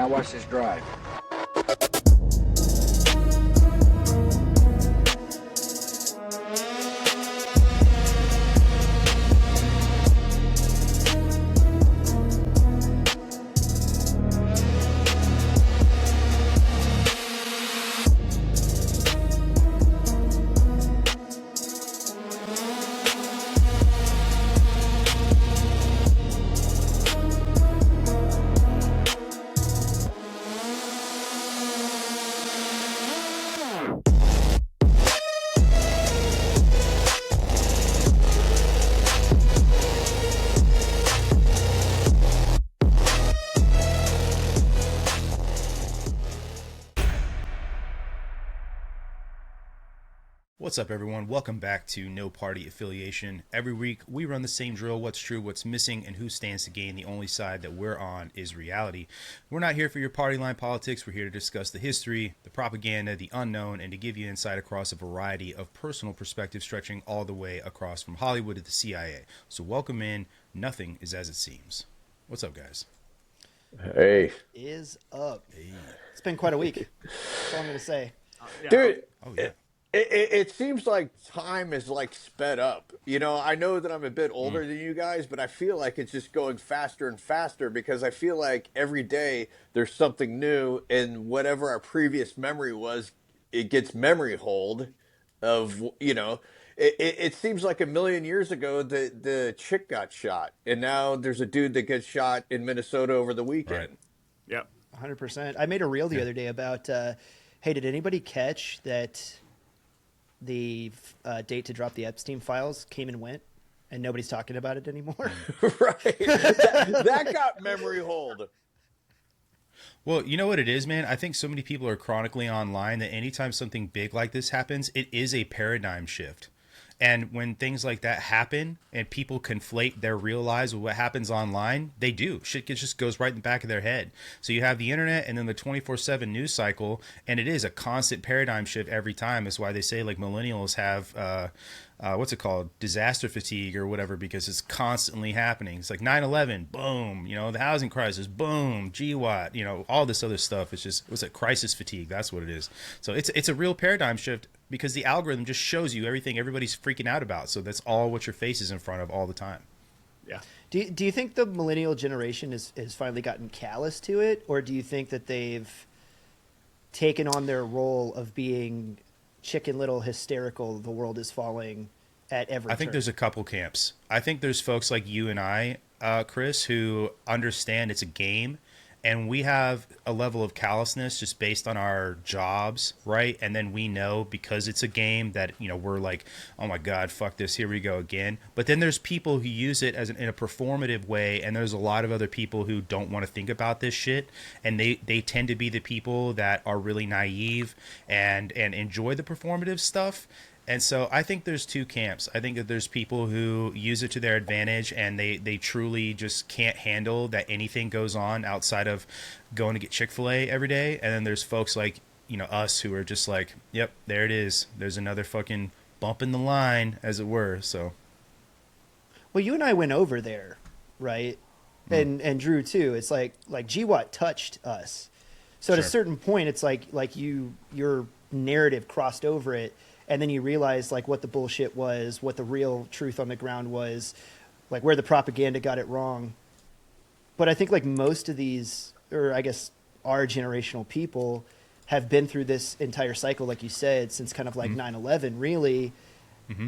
Now watch this drive. What's up, everyone? Welcome back to No Party Affiliation. Every week, we run the same drill: what's true, what's missing, and who stands to gain. The only side that we're on is reality. We're not here for your party line politics. We're here to discuss the history, the propaganda, the unknown, and to give you insight across a variety of personal perspectives stretching all the way across from Hollywood to the CIA. So welcome in. Nothing is as it seems. What's up, guys? Hey. Is up. Hey. It's been quite a week. That's all I'm going to say. Dude. Oh, yeah. It seems like time is like sped up. You know, I know that I'm a bit older than you guys, but I feel like it's just going faster and faster because I feel like every day there's something new, and whatever our previous memory was, it gets memory hold of, you know, it seems like a million years ago the chick got shot, and now there's a dude that gets shot in Minnesota over the weekend. Right. Yep. 100%. I made a reel the other day about, hey, did anybody catch that the date to drop the Epstein files came and went, and nobody's talking about it anymore? Right. That got memory hold. Well, you know what it is, man? I think so many people are chronically online that anytime something big like this happens, it is a paradigm shift. And when things like that happen and people conflate their real lives with what happens online, they do. Shit just goes right in the back of their head. So you have the internet and then the 24/7 news cycle, and it is a constant paradigm shift every time. That's why they say like millennials have what's it called? Disaster fatigue or whatever, because it's constantly happening. It's like 9/11, boom, you know, the housing crisis, boom, GWAT, you know, all this other stuff. It's just, what's it? Crisis fatigue. That's what it is. So it's a real paradigm shift because the algorithm just shows you everything everybody's freaking out about. So that's all what your face is in front of all the time. Yeah. Do you think the millennial generation has finally gotten callous to it, or do you think that they've taken on their role of being Chicken Little hysterical, the world is falling at every I think turn? there's a couple camps. I think there's folks like you and I, Chris, who understand it's a game, and we have a level of callousness just based on our jobs, right? And then we know because it's a game that, you know, we're like, oh my God, fuck this, here we go again. But then there's people who use it as in a performative way, and there's a lot of other people who don't want to think about this shit, and they tend to be the people that are really naive and enjoy the performative stuff. And so I think there's two camps. I think that there's people who use it to their advantage, and they truly just can't handle that anything goes on outside of going to get Chick-fil-A every day. And then there's folks like, you know, us who are just like, yep, there it is. There's another fucking bump in the line, as it were. So, Well, you and I went over there, right? And Drew too. It's like GWAT touched us. So at a Sure. certain point, it's like your narrative crossed over it, and then you realize like what the bullshit was, what the real truth on the ground was, like where the propaganda got it wrong. But I think like most of these, or I guess our generational people, have been through this entire cycle, like you said, since kind of like 9/11, really.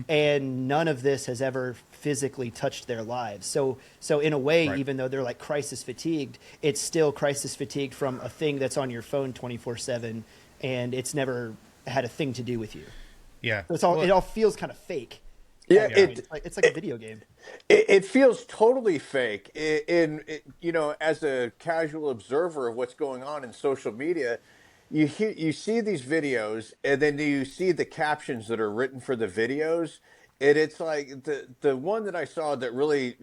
And none of this has ever physically touched their lives. So in a way, Right. even though they're like crisis fatigued, it's still crisis fatigued from a thing that's on your phone 24/7, and it's never had a thing to do with you. yeah. So it's all, Well, it all feels kind of fake. Yeah, It's like a video game. It feels totally fake. You know, as a casual observer of what's going on in social media, you see these videos, and then you see the captions that are written for the videos, And it's like the one that I saw that really,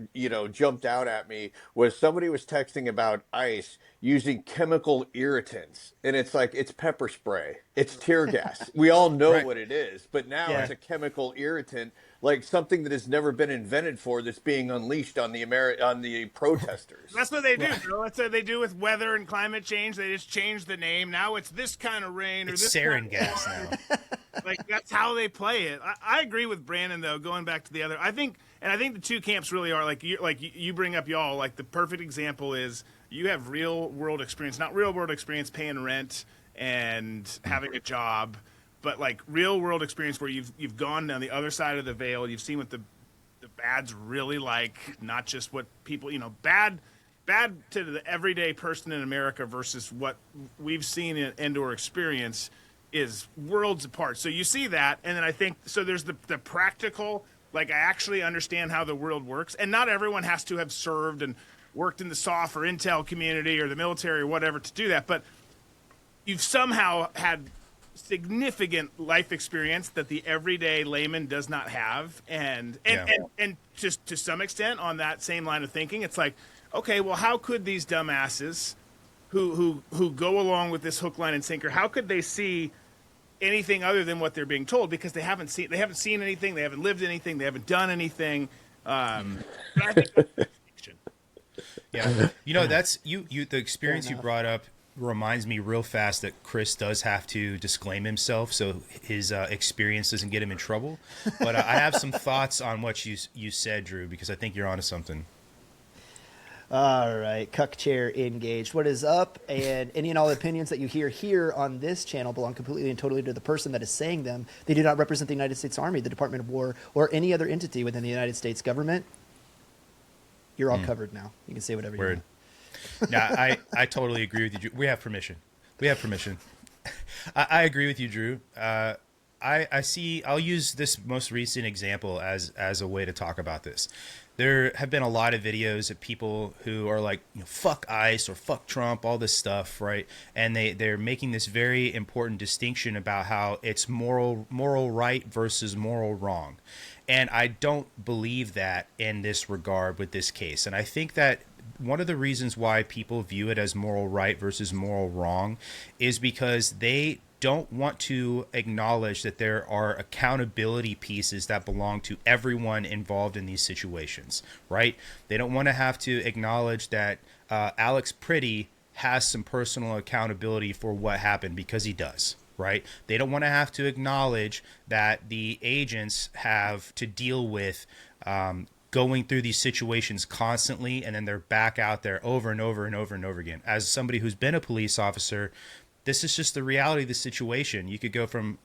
jumped out at me was somebody was texting about ICE using chemical irritants. And it's like it's pepper spray. It's tear gas. We all know Right. what it is, but now Yeah. it's Right. a chemical irritant, like something that has never been invented for that's being unleashed on on the protesters. That's what they do, Right. bro. That's what they do with weather and climate change. They just change the name. Now it's this kind of rain or It's this sarin kind gas now. like that's how they play it. I agree with Brandon though. Going back to the other, I think the two camps really are you bring up y'all. Like the perfect example is you have real world experience, not real world experience paying rent and having a job, but like real world experience where you've gone down the other side of the veil. You've seen what the bad's really like, not just what people bad to the everyday person in America versus what we've seen and or experience is worlds apart. So you see that, and then I think so. There's the practical, like I actually understand how the world works, and not everyone has to have served and worked in the SOF or intel community or the military or whatever to do that, but you've somehow had significant life experience that the everyday layman does not have, and just to some extent on that same line of thinking, it's like, okay, well, how could these dumbasses who go along with this hook, line, and sinker, how could they see anything other than what they're being told because they haven't seen anything, they haven't lived anything, they haven't done anything. But I think that's the distinction. Yeah. That's the experience you brought up reminds me real fast that Chris does have to disclaim himself so his experience doesn't get him in trouble. But I have some thoughts on what you said, Drew, because I think you're onto something. All right, Cuck Chair engaged. What is up? And any and all opinions that you hear here on this channel belong completely and totally to the person that is saying them. They do not represent the United States Army, the Department of War, or any other entity within the United States government. You're all covered now. You can say whatever you Word. want. Yeah, I totally agree with you, Drew. We have permission. I agree with you, Drew. I see. I'll use this most recent example as a way to talk about this. There have been a lot of videos of people who are like, fuck ICE or fuck Trump, all this stuff, right? And they're making this very important distinction about how it's moral right versus moral wrong. And I don't believe that in this regard with this case. And I think that one of the reasons why people view it as moral right versus moral wrong is because they don't want to acknowledge that there are accountability pieces that belong to everyone involved in these situations, right? They don't want to have to acknowledge that Alex Pretti has some personal accountability for what happened, because he does, right? They don't want to have to acknowledge that the agents have to deal with going through these situations constantly, and then they're back out there over and over and over and over again. As somebody who's been a police officer, this is just the reality of the situation. You could go from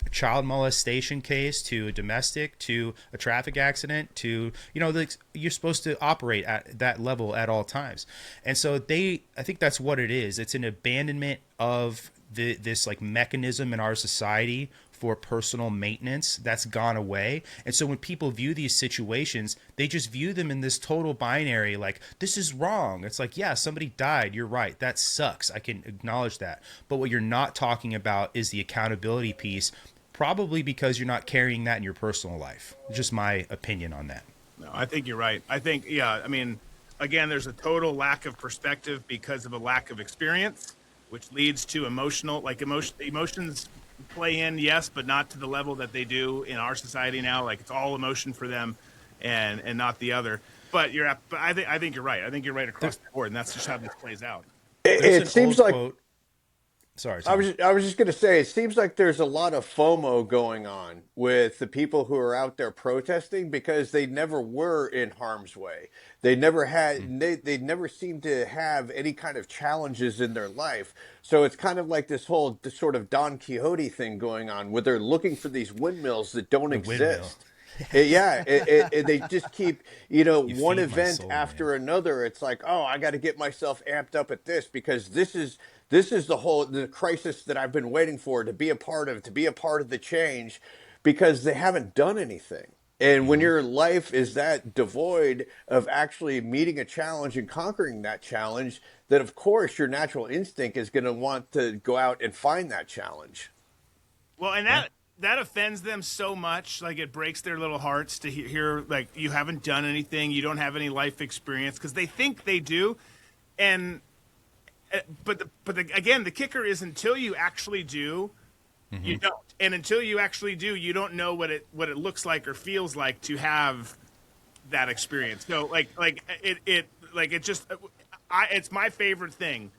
a child molestation case to a domestic to a traffic accident to, you're supposed to operate at that level at all times. And so I think that's what it is. It's an abandonment of this like mechanism in our society for personal maintenance that's gone away. And so when people view these situations, they just view them in this total binary, like, this is wrong. It's like, yeah, somebody died. You're right. That sucks. I can acknowledge that. But what you're not talking about is the accountability piece, probably because you're not carrying that in your personal life. Just my opinion on that. No, I think you're right. I think, yeah, I mean, again, there's a total lack of perspective because of a lack of experience, which leads to emotions play in, yes, but not to the level that they do in our society now. Like it's all emotion for them, and not the other. But I think you're right. I think you're right across the board, and that's just how this plays out. It seems like quote. Sorry, I was just going to say, it seems like there's a lot of FOMO going on with the people who are out there protesting because they never were in harm's way. They never had, they never seemed to have any kind of challenges in their life. So it's kind of like this sort of Don Quixote thing going on where they're looking for these windmills that don't the windmill. exist. They just keep, one event after another. It's like, oh, I got to get myself amped up at this because this is the crisis that I've been waiting for to be a part of the change, because they haven't done anything. And when your life is that devoid of actually meeting a challenge and conquering that challenge, then of course your natural instinct is going to want to go out and find that challenge. Well, and that offends them so much. Like, it breaks their little hearts to hear like you haven't done anything, you don't have any life experience, because they think they do. And again, the kicker is until you actually do, you don't. And until you actually do, you don't know what it looks like or feels like to have that experience. So it's my favorite thing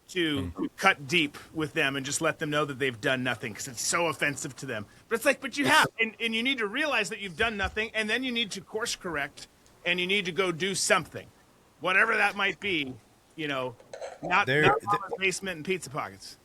to cut deep with them and just let them know that they've done nothing, because it's so offensive to them. But it's like, but you have, and you need to realize that you've done nothing, and then you need to course correct, and you need to go do something, whatever that might be. Not basement and pizza pockets.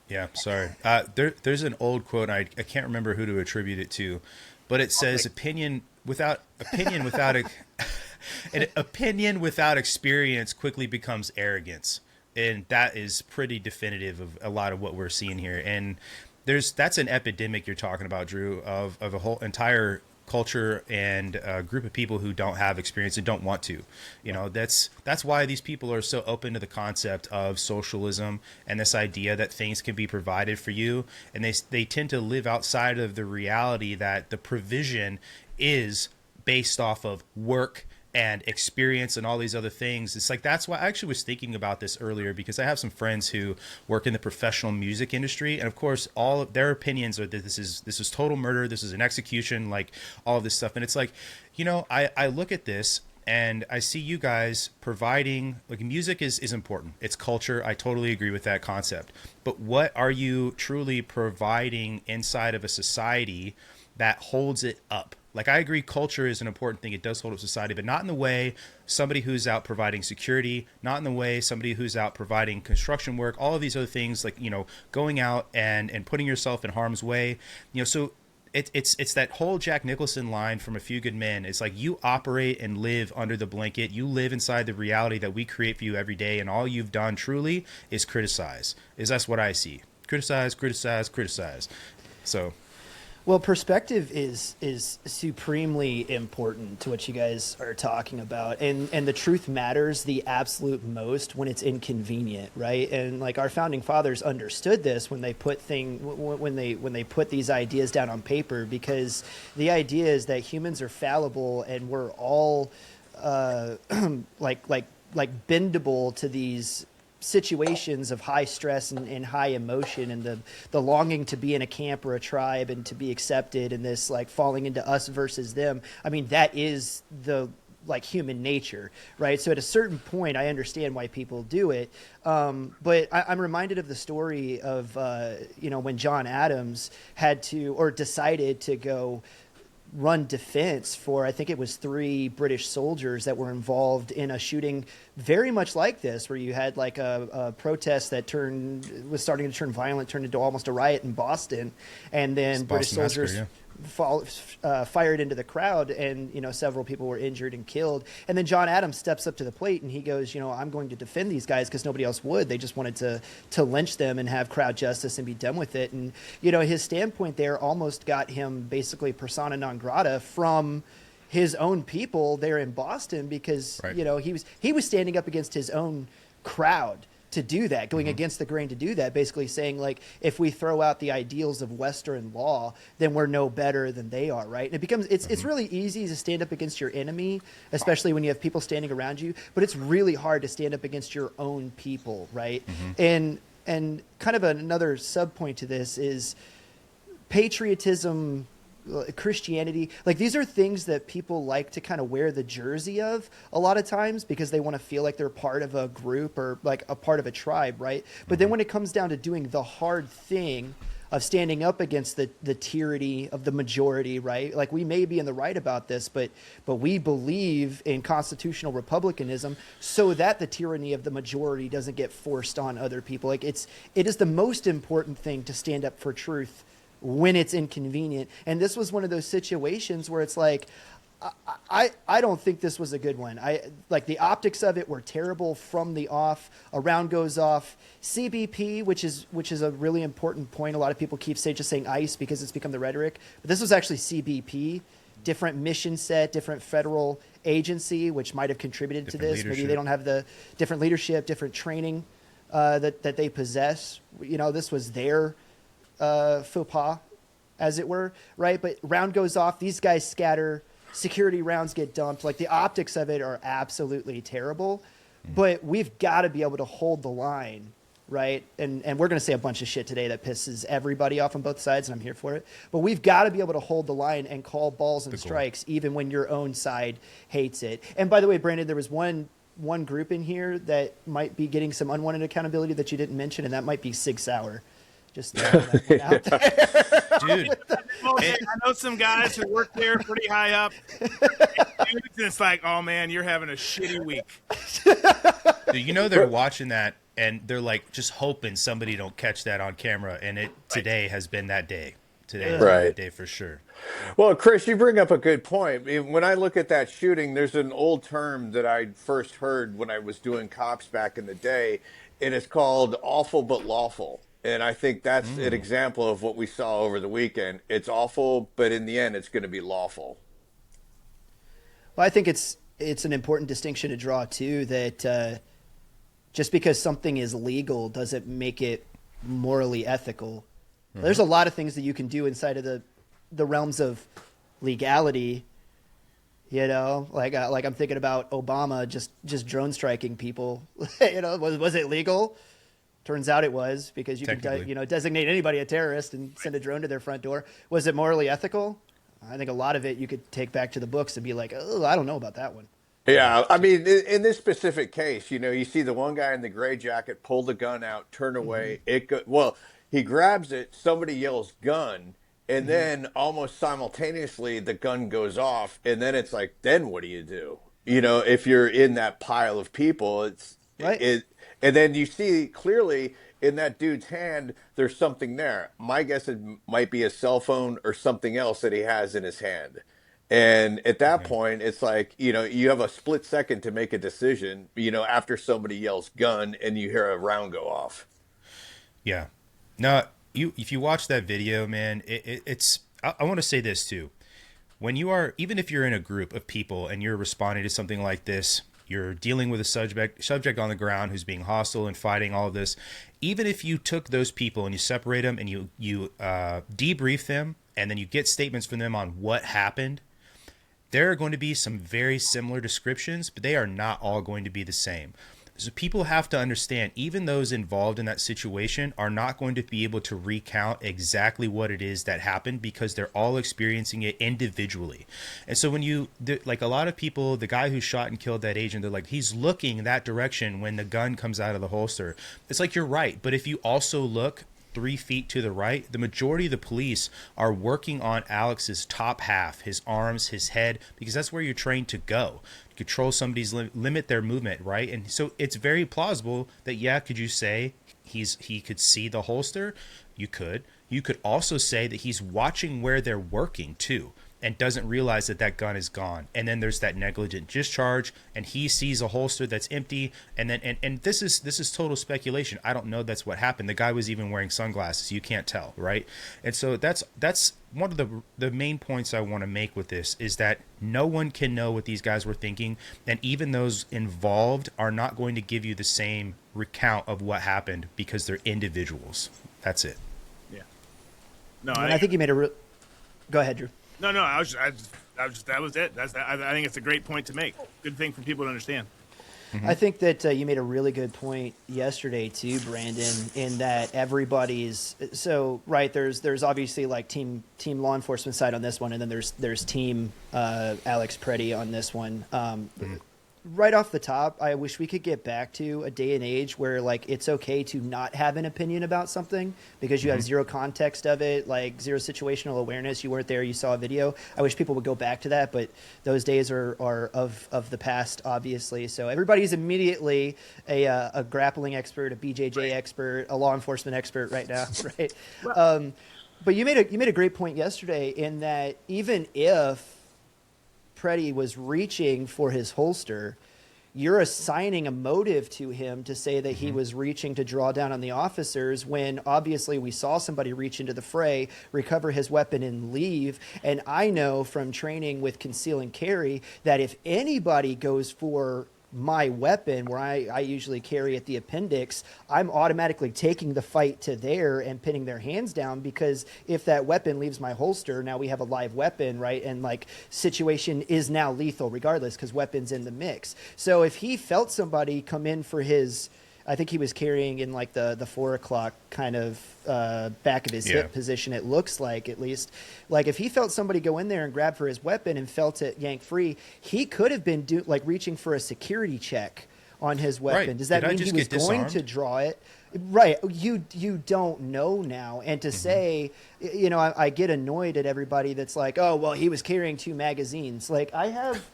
Yeah, sorry. There's an old quote. I can't remember who to attribute it to, but it says, "Opinion without an opinion without experience quickly becomes arrogance." And that is pretty definitive of a lot of what we're seeing here. And that's an epidemic you're talking about, Drew, of a whole entire culture and a group of people who don't have experience and don't want to. That's why these people are so open to the concept of socialism and this idea that things can be provided for you. And they tend to live outside of the reality that the provision is based off of work and experience and all these other things. It's like, that's why I actually was thinking about this earlier, because I have some friends who work in the professional music industry, and of course all of their opinions are that this is total murder, this is an execution, like all of this stuff. And it's like, I look at this and I see you guys providing, like, music is important, it's culture, I totally agree with that concept, but what are you truly providing inside of a society that holds it up? Like, I agree, culture is an important thing. It does hold up society, but not in the way somebody who's out providing security, not in the way somebody who's out providing construction work, all of these other things, like, going out and putting yourself in harm's way. So it's that whole Jack Nicholson line from A Few Good Men. It's like, you operate and live under the blanket. You live inside the reality that we create for you every day, and all you've done truly is criticize. That's what I see. Criticize, criticize, criticize. So... Well, perspective is supremely important to what you guys are talking about, and the truth matters the absolute most when it's inconvenient, right? And like, our founding fathers understood this when they put when they put these ideas down on paper, because the idea is that humans are fallible and we're all like bendable to these situations of high stress and high emotion, and the longing to be in a camp or a tribe and to be accepted, and this like falling into us versus them. I mean, that is the like human nature, right? So at a certain point, I understand why people do it. But I'm reminded of the story of, when John Adams decided to go run defense for, I think it was 3 British soldiers that were involved in a shooting very much like this, where you had like a protest that was starting to turn violent, turned into almost a riot in Boston, and then British soldiers fired into the crowd, and several people were injured and killed. And then John Adams steps up to the plate and he goes, I'm going to defend these guys because nobody else would. They just wanted to lynch them and have crowd justice and be done with it. And his standpoint there almost got him basically persona non grata from his own people there in Boston, because he was standing up against his own crowd to do that, going against the grain to do that, basically saying, like, if we throw out the ideals of Western law, then we're no better than they are, right? And it becomes, it's really easy to stand up against your enemy, especially when you have people standing around you, but it's really hard to stand up against your own people, right? And kind of another sub point to this is patriotism, Christianity. Like, these are things that people like to kind of wear the jersey of a lot of times because they want to feel like they're part of a group or like a part of a tribe, right? But then when it comes down to doing the hard thing of standing up against the tyranny of the majority, right? Like, we may be in the right about this, but we believe in constitutional republicanism so that the tyranny of the majority doesn't get forced on other people. Like, it is the most important thing to stand up for truth when it's inconvenient. And this was one of those situations where it's like, I don't think this was a good one. Like, the optics of it were terrible from the off. A round goes off. CBP, which is a really important point. A lot of people keep saying ICE because it's become the rhetoric, but this was actually CBP. Different mission set, different federal agency, which might have contributed to this. Maybe they don't have the different leadership, different training that they possess. This was their faux pas, as it were, right? But round goes off, these guys scatter, security rounds get dumped. Like the optics of it are absolutely terrible, but we've got to be able to hold the line, right? And we're going to say a bunch of shit today that pisses everybody off on both sides, and I'm here for it. But we've got to be able to hold the line and call balls and strikes, even when your own side hates it. And by the way, Brandon, there was one group in here that might be getting some unwanted accountability that you didn't mention, and that might be Sig Sauer. Just throwing that one out there. Dude. I know some guys who work there pretty high up. And it's like, oh man, you're having a shitty week. Dude, you know they're watching that and they're like just hoping somebody don't catch that on camera. And today has been that day. Today has been that day for sure. Well, Chris, you bring up a good point. When I look at that shooting, there's an old term that I first heard when I was doing cops back in the day, and it's called awful but lawful. And I think that's an example of what we saw over the weekend. It's awful, but in the end, it's going to be lawful. Well, I think it's an important distinction to draw, too, that just because something is legal doesn't make it morally ethical. There's a lot of things that you can do inside of the realms of legality, you know, like I'm thinking about Obama just drone striking people. You know, was it legal? Turns out it was, because you can designate anybody a terrorist and send a drone to their front door. Was it morally ethical? I think a lot of it you could take back to the books and be like, oh, I don't know about that one. Yeah, I mean, in this specific case, you know, you see the one guy in the gray jacket pull the gun out, turn away. He grabs it, somebody yells gun, and then almost simultaneously the gun goes off, and then it's like, then what do you do? You know, if you're in that pile of people, it's right. And then you see clearly in that dude's hand, there's something there. My guess, it might be a cell phone or something else that he has in his hand. And at that point, it's like, you know, you have a split second to make a decision, you know, after somebody yells gun and you hear a round go off. Yeah. No, if you watch that video, man, it's, I want to say this too. When you are, even if you're in a group of people and you're responding to something like this, you're dealing with a subject on the ground who's being hostile and fighting all of this. Even if you took those people and you separate them and you debrief them and then you get statements from them on what happened, there are going to be some very similar descriptions, but they are not all going to be the same. So people have to understand, even those involved in that situation are not going to be able to recount exactly what it is that happened, because they're all experiencing it individually. And so when like a lot of people, the guy who shot and killed that agent, they're like, he's looking that direction when the gun comes out of the holster. It's like, you're right. But if you also look 3 feet to the right, the majority of the police are working on Alex's top half, his arms, his head, because that's where you're trained to go. Control somebody's limit their movement, right? And so it's very plausible that, yeah, could you say he could see the holster? You could. You could also say that he's watching where they're working too, and doesn't realize that gun is gone. And then there's that negligent discharge, and he sees a holster that's empty. And then and this is total speculation. I don't know that's what happened. The guy was even wearing sunglasses. You can't tell, right? And so that's one of the main points I want to make with this, is that no one can know what these guys were thinking, and even those involved are not going to give you the same recount of what happened, because they're individuals. That's it. Yeah. No, I think you made go ahead, Drew. No, I was just that was it. I think it's a great point to make. Good thing for people to understand. I think that you made a really good point yesterday too, Brandon, in that everybody's right. There's obviously like team law enforcement side on this one, and then there's team Alex Pretti on this one. Right off the top, I wish we could get back to a day and age where like it's okay to not have an opinion about something because you have zero context of it, like zero situational awareness. You weren't there, you saw a video. I wish people would go back to that, but those days are of the past, obviously. So everybody's immediately a grappling expert, a BJJ expert, a law enforcement expert right now, right? But you made a great point yesterday in that even if Pretti was reaching for his holster, you're assigning a motive to him to say that he was reaching to draw down on the officers, when obviously we saw somebody reach into the fray, recover his weapon, and leave. And I know from training with conceal and carry that if anybody goes for my weapon, where I usually carry at the appendix, I'm automatically taking the fight to there and pinning their hands down, because if that weapon leaves my holster, now we have a live weapon, right? And like, situation is now lethal regardless, because weapons in the mix. So if he felt somebody come in for his, I think he was carrying in like the 4 o'clock kind of back of his hip position, it looks like, at least. Like, if he felt somebody go in there and grab for his weapon and felt it yank free, he could have been like reaching for a security check on his weapon. Right. Does that mean he was going to draw it? Right. You don't know now. And to say, you know, I get annoyed at everybody that's like, oh, well, he was carrying 2 magazines. Like, I have...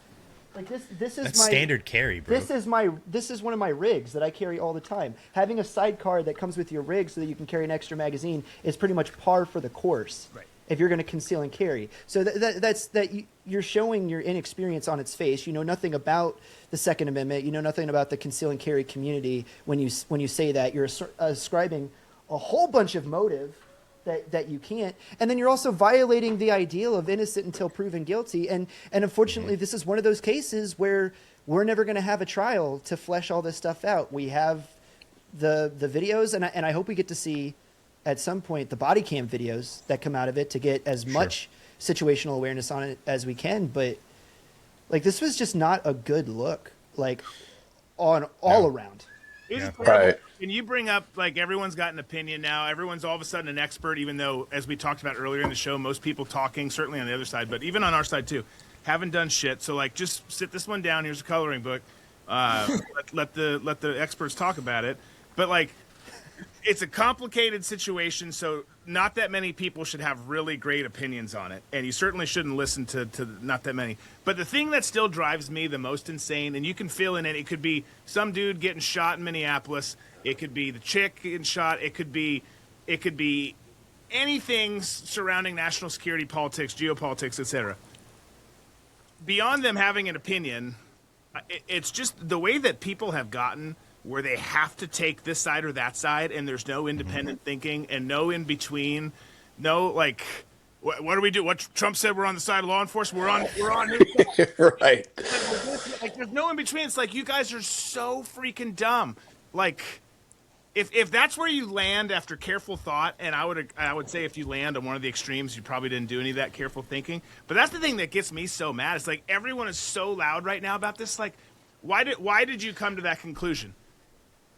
Like this is That's my standard carry, bro. This is one of my rigs that I carry all the time. Having a sidecar that comes with your rig so that you can carry an extra magazine is pretty much par for the course. Right. If you're going to conceal and carry, so you're showing your inexperience on its face. You know nothing about the Second Amendment. You know nothing about the conceal and carry community. When you say that, you're ascribing a whole bunch of motive that you can't, and then you're also violating the ideal of innocent until proven guilty. And unfortunately, this is one of those cases where we're never going to have a trial to flesh all this stuff out. We have the videos, and I hope we get to see at some point the body cam videos that come out of it to get as much situational awareness on it as we can. But like, this was just not a good look, like, on all around. Right. And you bring up, like, everyone's got an opinion now. Everyone's all of a sudden an expert, even though, as we talked about earlier in the show, most people talking, certainly on the other side, but even on our side too, haven't done shit. So, like, just sit this one down. Here's a coloring book. Let the experts talk about it. But, like, it's a complicated situation, so not that many people should have really great opinions on it, and you certainly shouldn't listen to not that many. But the thing that still drives me the most insane, and you can feel in it, it could be some dude getting shot in Minneapolis, it could be the chick getting shot, it could be anything surrounding national security, politics, geopolitics, etc. Beyond them having an opinion, it's just the way that people have gotten where they have to take this side or that side, and there's no independent thinking and no in between, no, like, what do we do? What Trump said, we're on the side of law enforcement. We're on his side. Right. Like, there's no in between. It's like, you guys are so freaking dumb. Like, if that's where you land after careful thought, and I would say if you land on one of the extremes, you probably didn't do any of that careful thinking. But that's the thing that gets me so mad. It's like, everyone is so loud right now about this. Like, why did you come to that conclusion?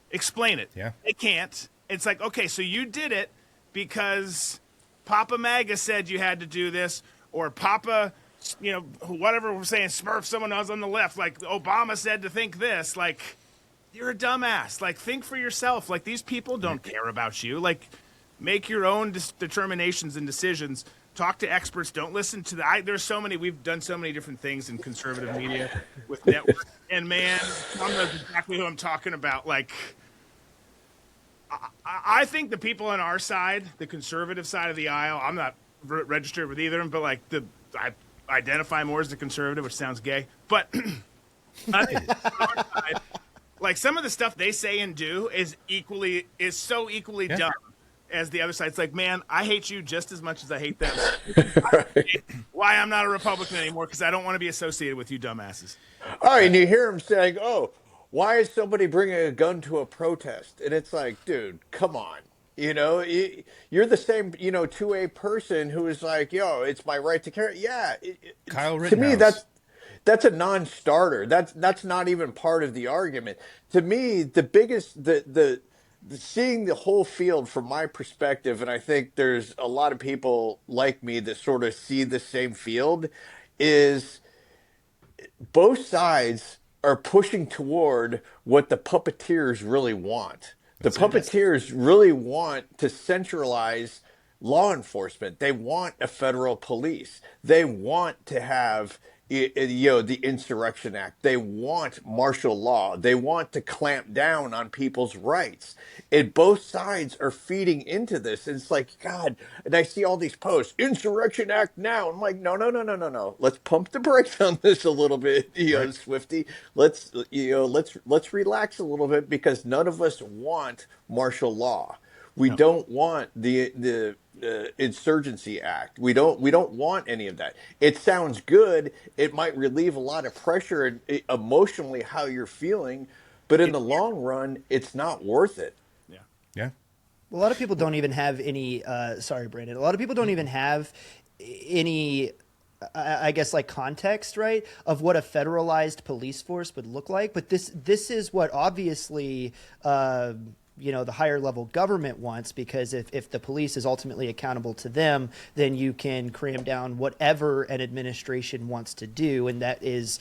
Explain it. Yeah. They can't. It's like, okay, so you did it because Papa MAGA said you had to do this, or Papa, you know, whatever we're saying, Smurf, someone else on the left, like Obama said to think this. Like, you're a dumbass. Like, think for yourself. Like, these people don't care about you. Like, make your own determinations and decisions. Talk to experts. Don't listen to there's so many, we've done so many different things in conservative media with networks. And man, Tom knows exactly who I'm talking about. Like, I think the people on our side, the conservative side of the aisle, I'm not registered with either of them, but like, I identify more as the conservative, which sounds gay. But I think our side, like, some of the stuff they say and do is so equally dumb as the other side. It's like, man, I hate you just as much as I hate them. Why I'm not a Republican anymore, because I don't want to be associated with you dumbasses. All right, and you hear him saying, oh, why is somebody bringing a gun to a protest? And it's like, dude, come on. You know, you're the same, you know, to a person who is like, yo, it's my right to carry. Yeah. Kyle Rittenhouse. To me, that's a non-starter. That's not even part of the argument. To me, the biggest, the seeing the whole field from my perspective, and I think there's a lot of people like me that sort of see the same field, is both sides are pushing toward what the puppeteers really want. The puppeteers really want to centralize law enforcement. They want a federal police. They want to have, you know, the Insurrection Act. They want martial law. They want to clamp down on people's rights. And both sides are feeding into this. And it's like, God, and I see all these posts, Insurrection Act now. I'm like, no. Let's pump the brakes on this a little bit, you know, Swifty. Let's relax a little bit, because none of us want martial law. We don't want the insurgency act. We don't want any of that. It sounds good. It might relieve a lot of pressure and emotionally how you're feeling, but in the long run, it's not worth it. Yeah. Yeah. A lot of people don't even have any. Sorry, Brandon. A lot of people don't even have any. I guess like context, right, of what a federalized police force would look like. But this is what obviously. The higher level government wants, because if the police is ultimately accountable to them, then you can cram down whatever an administration wants to do. And that is,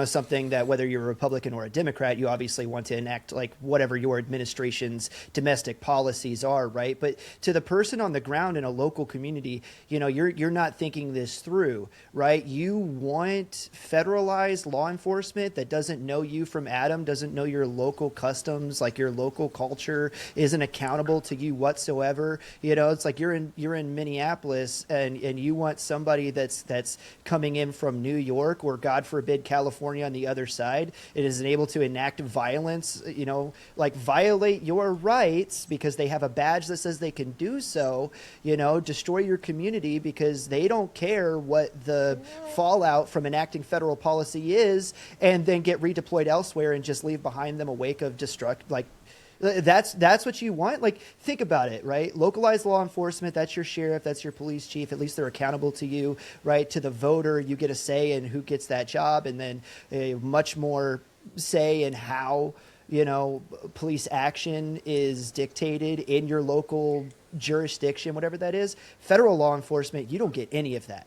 something that whether you're a Republican or a Democrat, you obviously want to enact like whatever your administration's domestic policies are, right? But to the person on the ground in a local community, you're not thinking this through, right? You want federalized law enforcement that doesn't know you from Adam, doesn't know your local customs, like your local culture, isn't accountable to you whatsoever. It's like you're in Minneapolis and you want somebody that's coming in from New York or God forbid California on the other side. It isn't able to enact violence, like violate your rights because they have a badge that says they can do so, destroy your community because they don't care what the fallout from enacting federal policy is, and then get redeployed elsewhere and just leave behind them a wake of that's what you want. Like, think about it, right? Localized law enforcement, that's your sheriff, that's your police chief. At least they're accountable to you, right? To the voter, you get a say in who gets that job, and then much more say in how, police action is dictated in your local jurisdiction, whatever that is. Federal law enforcement, you don't get any of that,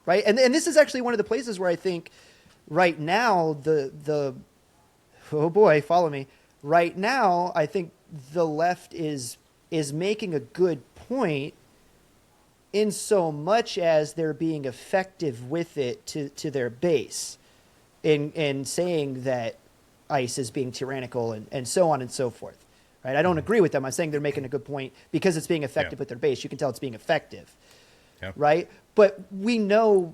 right? And this is actually one of the places where I think right now oh boy, follow me. Right now, I think the left is making a good point in so much as they're being effective with it to their base in saying that ICE is being tyrannical and so on and so forth. Right? I don't agree with them. I'm saying they're making a good point because it's being effective with their base. You can tell it's being effective. Yep. Right? But we know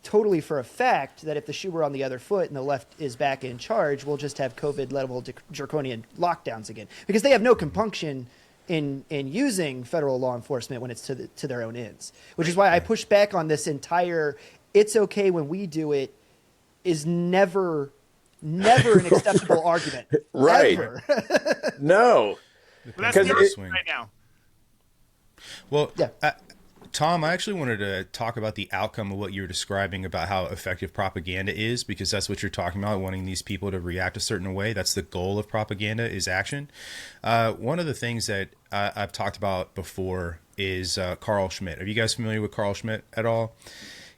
totally for a fact that if the shoe were on the other foot and the left is back in charge, we'll just have COVID level draconian lockdowns again, because they have no compunction in using federal law enforcement when it's to their own ends, which is why I push back on this entire "it's okay when we do it" is never an acceptable argument. Right. Ever. No. But that's the right now. Well, yeah. Tom, I actually wanted to talk about the outcome of what you were describing about how effective propaganda is, because that's what you're talking about, wanting these people to react a certain way. That's the goal of propaganda, is action. One of the things that I've talked about before is Carl Schmitt. Are you guys familiar with Carl Schmitt at all?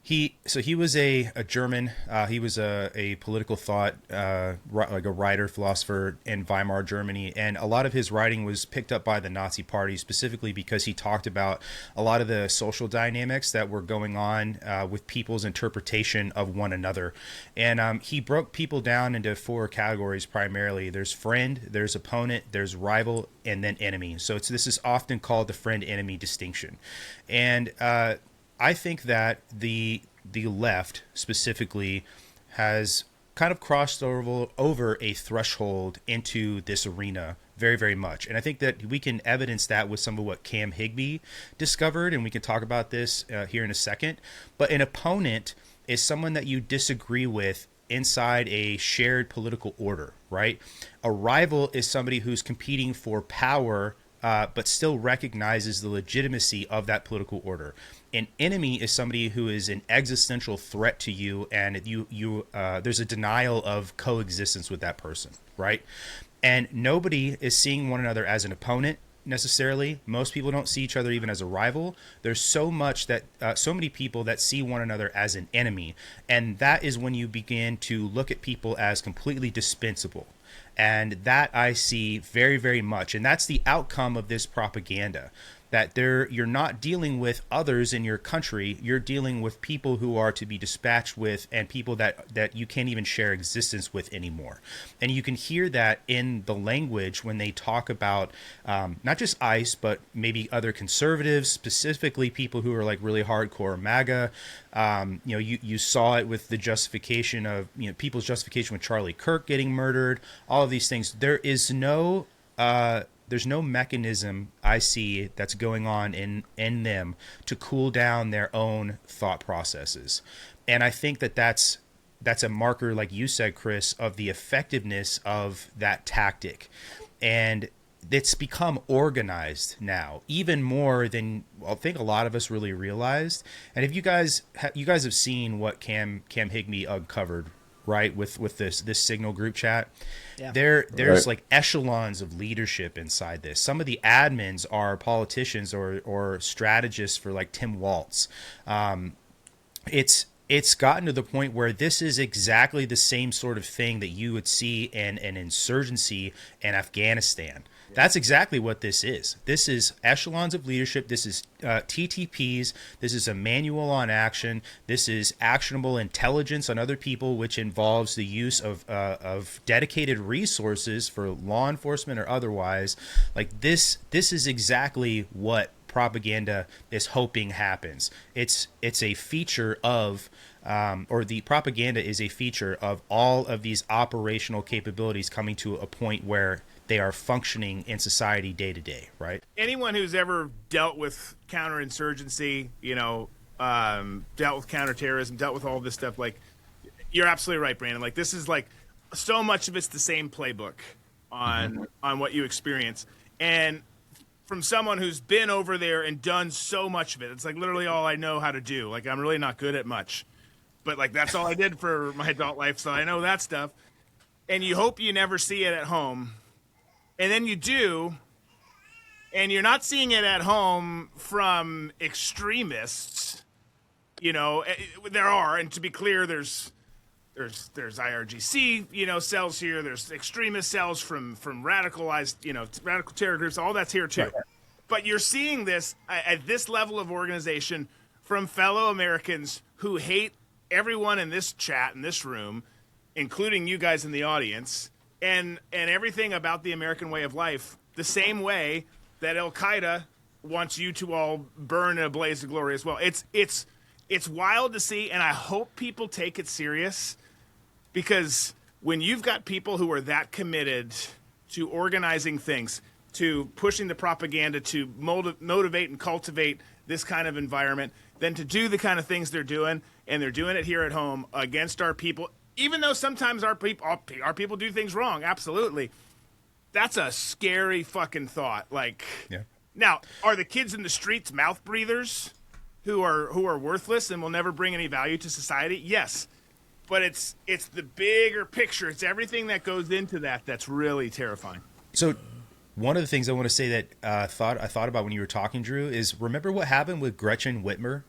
He was a German. He was a political thought, like a writer, philosopher in Weimar Germany, and a lot of his writing was picked up by the Nazi Party, specifically because he talked about a lot of the social dynamics that were going on with people's interpretation of one another. And he broke people down into 4 categories primarily. There's friend, there's opponent, there's rival, and then enemy. So this is often called the friend-enemy distinction. And I think that the left specifically has kind of crossed over a threshold into this arena very, very much. And I think that we can evidence that with some of what Cam Higby discovered, and we can talk about this here in a second. But an opponent is someone that you disagree with inside a shared political order, right? A rival is somebody who's competing for power, but still recognizes the legitimacy of that political order. An enemy is somebody who is an existential threat to you, and there's a denial of coexistence with that person, right? And nobody is seeing one another as an opponent necessarily. Most people don't see each other even as a rival. There's so many people that see one another as an enemy, and that is when you begin to look at people as completely dispensable. And that I see very, very much. And that's the outcome of this propaganda, that you're not dealing with others in your country. You're dealing with people who are to be dispatched with, and people that you can't even share existence with anymore. And you can hear that in the language when they talk about not just ICE, but maybe other conservatives, specifically people who are like really hardcore MAGA. You saw it with the justification of, people's justification with Charlie Kirk getting murdered, all of these things. There is no no mechanism I see that's going on in them to cool down their own thought processes. And I think that's a marker, like you said, Chris, of the effectiveness of that tactic. And it's become organized now, even more than I think a lot of us really realized. And if you guys have seen what Cam Higby uncovered, right, with this Signal group chat, yeah. There's like echelons of leadership inside this. Some of the admins are politicians or strategists for like Tim Waltz. It's gotten to the point where this is exactly the same sort of thing that you would see in an insurgency in Afghanistan. That's exactly what this is. This is echelons of leadership. This is TTPs. This is a manual on action. This is actionable intelligence on other people, which involves the use of dedicated resources for law enforcement or otherwise. Like this is exactly what propaganda is hoping happens. It's a feature of or the propaganda is a feature of all of these operational capabilities coming to a point where they are functioning in society day to day, right? Anyone who's ever dealt with counterinsurgency, dealt with counterterrorism, dealt with all this stuff, like, you're absolutely right, Brandon. Like, this is like so much of it's the same playbook on what you experience. And from someone who's been over there and done so much of it, it's like literally all I know how to do. Like, I'm really not good at much, but like that's all I did for my adult life, so I know that stuff. And you hope you never see it at home. And then you do, and you're not seeing it at home from extremists. There are, and to be clear, there's IRGC, cells here. There's extremist cells from radicalized, radical terror groups. All that's here too. Right. But you're seeing this at this level of organization from fellow Americans who hate everyone in this chat, in this room, including you guys in the audience. And everything about the American way of life, the same way that Al Qaeda wants you to all burn in a blaze of glory as well. It's wild to see, and I hope people take it serious, because when you've got people who are that committed to organizing things, to pushing the propaganda, to motivate and cultivate this kind of environment, then to do the kind of things they're doing, and they're doing it here at home against our people. Even though sometimes our people do things wrong, absolutely. That's a scary fucking thought. Like, yeah. Now, are the kids in the streets mouth breathers who are worthless and will never bring any value to society? Yes, but it's the bigger picture. It's everything that goes into that that's really terrifying. So, one of the things I want to say that I thought about when you were talking, Drew, is remember what happened with Gretchen Whitmer?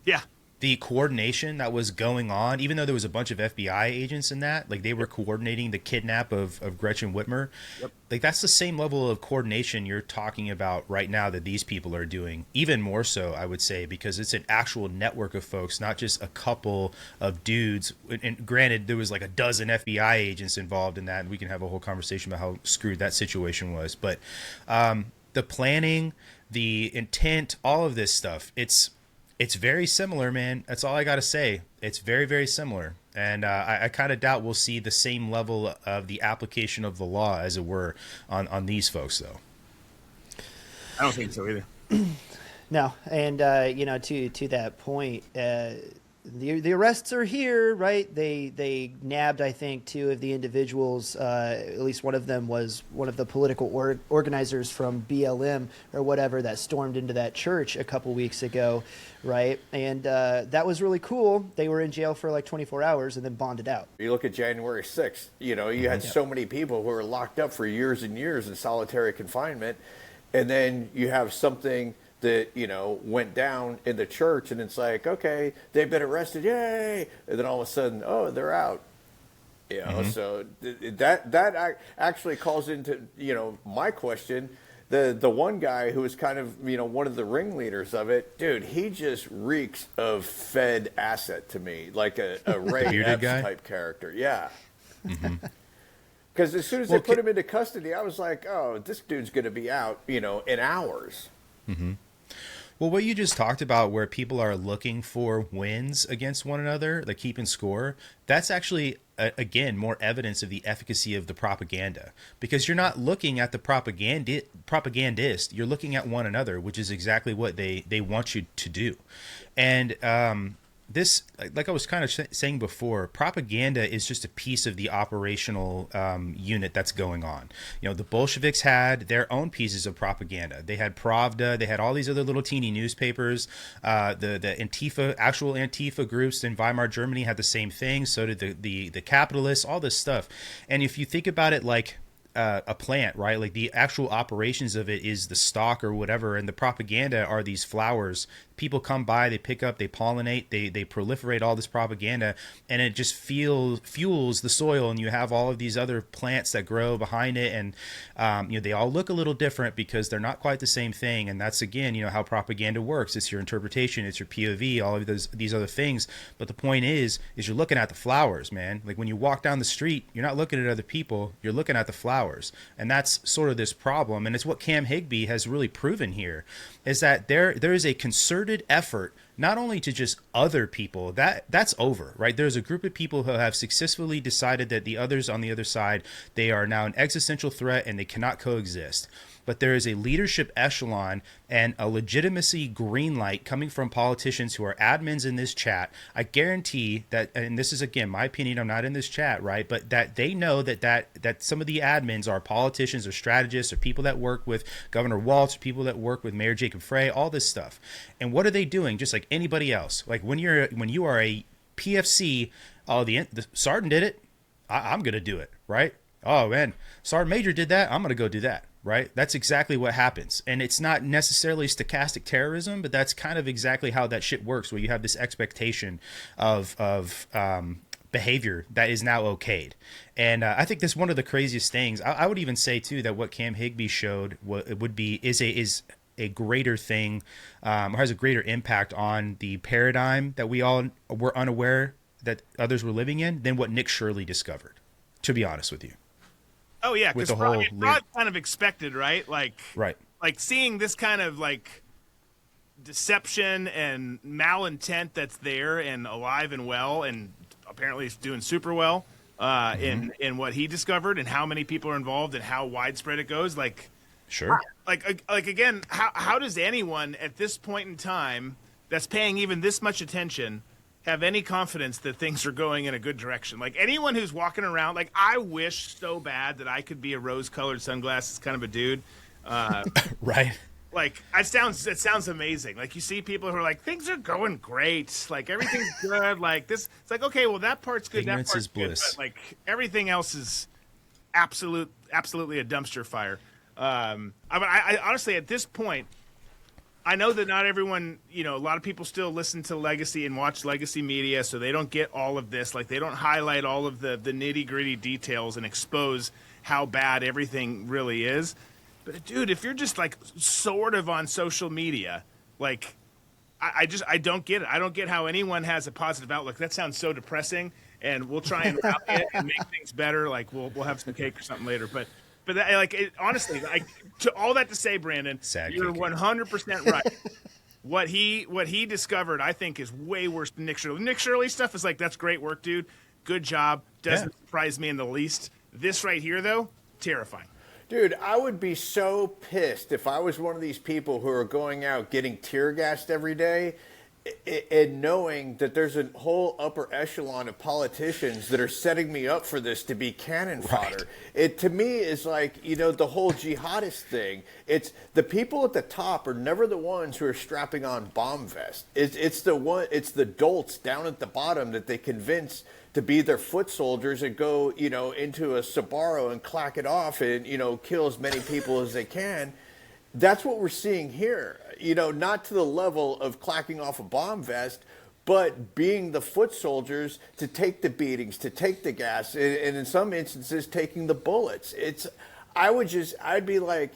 Yeah. The coordination that was going on, even though there was a bunch of FBI agents in that, like they were coordinating the kidnap of Gretchen Whitmer. Yep. Like that's the same level of coordination you're talking about right now that these people are doing, even more so, I would say, because it's an actual network of folks, not just a couple of dudes. And granted, there was like a dozen FBI agents involved in that, and we can have a whole conversation about how screwed that situation was. But the planning, the intent, all of this stuff, it's very similar, man. That's all I got to say. It's very, very similar. And I kind of doubt we'll see the same level of the application of the law, as it were, on these folks, though. I don't think so either. No. And, to that point, the arrests are here, right? They nabbed, I think, two of the individuals. At least one of them was one of the political organizers from BLM or whatever that stormed into that church a couple weeks ago, right? And that was really cool. They were in jail for like 24 hours and then bonded out. You look at January 6th, you had so many people who were locked up for years and years in solitary confinement, and then you have something that went down in the church, and it's like, okay, they've been arrested, yay, and then all of a sudden, oh, they're out. So that actually calls into my question. The one guy who was kind of one of the ringleaders of it, dude, he just reeks of Fed asset to me, like a Ray Epps type character. Yeah. Because as soon as they put him into custody, I was like, oh, this dude's going to be out in hours. Well, what you just talked about, where people are looking for wins against one another, like keeping score, that's actually, again, more evidence of the efficacy of the propaganda. Because you're not looking at the propagandist, you're looking at one another, which is exactly what they want you to do. And this, like I was kind of saying before, propaganda is just a piece of the operational unit that's going on. You know, the Bolsheviks had their own pieces of propaganda. They had Pravda, they had all these other little teeny newspapers. The Antifa, actual Antifa groups in Weimar Germany had the same thing. So did the capitalists, all this stuff. And if you think about it like a plant, right? Like the actual operations of it is the stalk or whatever, and the propaganda are these flowers. People come by, they pick up, they pollinate, they proliferate all this propaganda, and it just fuels the soil, and you have all of these other plants that grow behind it, and you know, they all look a little different because they're not quite the same thing. And that's, again, you know, how propaganda works. It's your interpretation, it's your POV, all of these other things. But the point is you're looking at the flowers, man. Like when you walk down the street, you're not looking at other people, you're looking at the flowers. And that's sort of this problem, and it's what Cam Higby has really proven here, is that there is a concerted effort not only to just other people, that's over, right? There's a group of people who have successfully decided that the others on the other side, they are now an existential threat and they cannot coexist. But there is a leadership echelon and a legitimacy green light coming from politicians who are admins in this chat. I guarantee that, and this is, again, my opinion, I'm not in this chat, right? But that they know that some of the admins are politicians or strategists or people that work with Governor Walz, or people that work with Mayor Jacob Frey, all this stuff. And what are they doing? Just like anybody else. Like when you are a PFC, oh, the Sergeant did it, I'm going to do it, right? Oh, man, Sergeant Major did that, I'm going to go do that. Right? That's exactly what happens. And it's not necessarily stochastic terrorism, but that's kind of exactly how that shit works, where you have this expectation of behavior that is now okayed. And I think that's one of the craziest things. I would even say, too, that what Cam Higby showed is a greater thing, or has a greater impact on the paradigm that we all were unaware that others were living in than what Nick Shirley discovered, to be honest with you. Oh yeah, because fraud kind of expected, right? Like seeing this kind of like deception and malintent that's there and alive and well, and apparently he's doing super well in what he discovered and how many people are involved and how widespread it goes. Like, sure. Like again, how does anyone at this point in time that's paying even this much attention have any confidence that things are going in a good direction? Like anyone who's walking around, like I wish so bad that I could be a rose-colored sunglasses kind of a dude. Right. Like it sounds amazing. Like you see people who are like, things are going great. Like everything's good. Like this, it's like, okay, well that part's good. Ignorance that part's is bliss. good, but like everything else is absolutely a dumpster fire. I honestly, at this point, I know that not everyone, you know, a lot of people still listen to Legacy and watch Legacy media, so they don't get all of this. Like, they don't highlight all of the nitty-gritty details and expose how bad everything really is. But, dude, if you're just, like, sort of on social media, like, I don't get it. I don't get how anyone has a positive outlook. That sounds so depressing, and we'll try and rally it and make things better. Like, we'll have some cake or something later. But that, like, honestly, like, to all that to say, Brandon, you're 100% right. What he discovered, I think, is way worse than Nick Shirley. Nick Shirley stuff is like, that's great work, dude. Good job. Doesn't surprise me in the least. This right here, though, terrifying. Dude, I would be so pissed if I was one of these people who are going out getting tear gassed every day and knowing that there's a whole upper echelon of politicians that are setting me up for this to be cannon fodder. Right. It, to me, is like, you know, the whole jihadist thing. It's the people at the top are never the ones who are strapping on bomb vests. It's the dolts down at the bottom that they convince to be their foot soldiers and go, you know, into a Sbarro and clack it off and, you know, kill as many people as they can. That's what we're seeing here. You know, not to the level of clacking off a bomb vest, but being the foot soldiers to take the beatings, to take the gas, and in some instances, taking the bullets. I'd be like,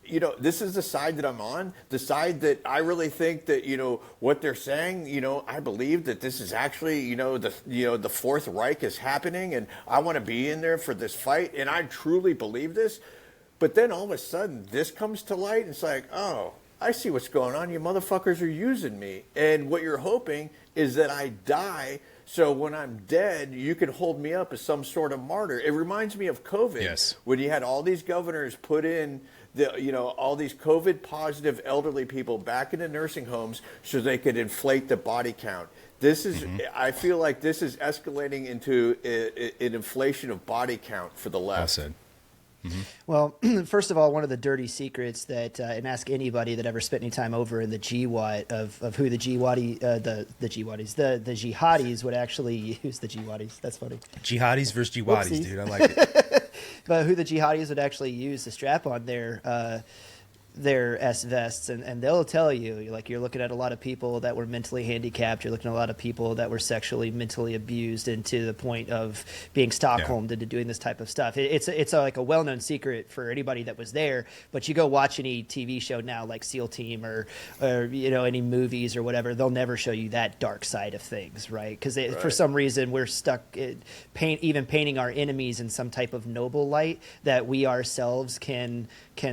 you know, this is the side that I'm on, the side that I really think that, you know, what they're saying, you know, I believe that this is actually, you know, the Fourth Reich is happening, and I want to be in there for this fight, and I truly believe this. But then all of a sudden, this comes to light, and it's like, oh, I see what's going on. You motherfuckers are using me. And what you're hoping is that I die, so when I'm dead, you can hold me up as some sort of martyr. It reminds me of COVID. Yes. When you had all these governors put in all these COVID positive elderly people back into nursing homes so they could inflate the body count. This is, I feel like this is escalating into an inflation of body count for the left. Well said. Well, first of all, one of the dirty secrets that, and ask anybody that ever spent any time over in the GWAT of who the jihadis would actually use the GWATis. That's funny. Jihadis versus jihadis, Whoopsies. dude. I like it. But who the jihadis would actually use to strap on their S vests, and they'll tell you, like, you're looking at a lot of people that were mentally handicapped. You're looking at a lot of people that were sexually, mentally abused, and to the point of being Stockholmed into doing this type of stuff. It's like a well-known secret for anybody that was there. But you go watch any TV show now, like SEAL Team or any movies or whatever, they'll never show you that dark side of things, right? Because for some reason we're stuck painting our enemies in some type of noble light that we ourselves can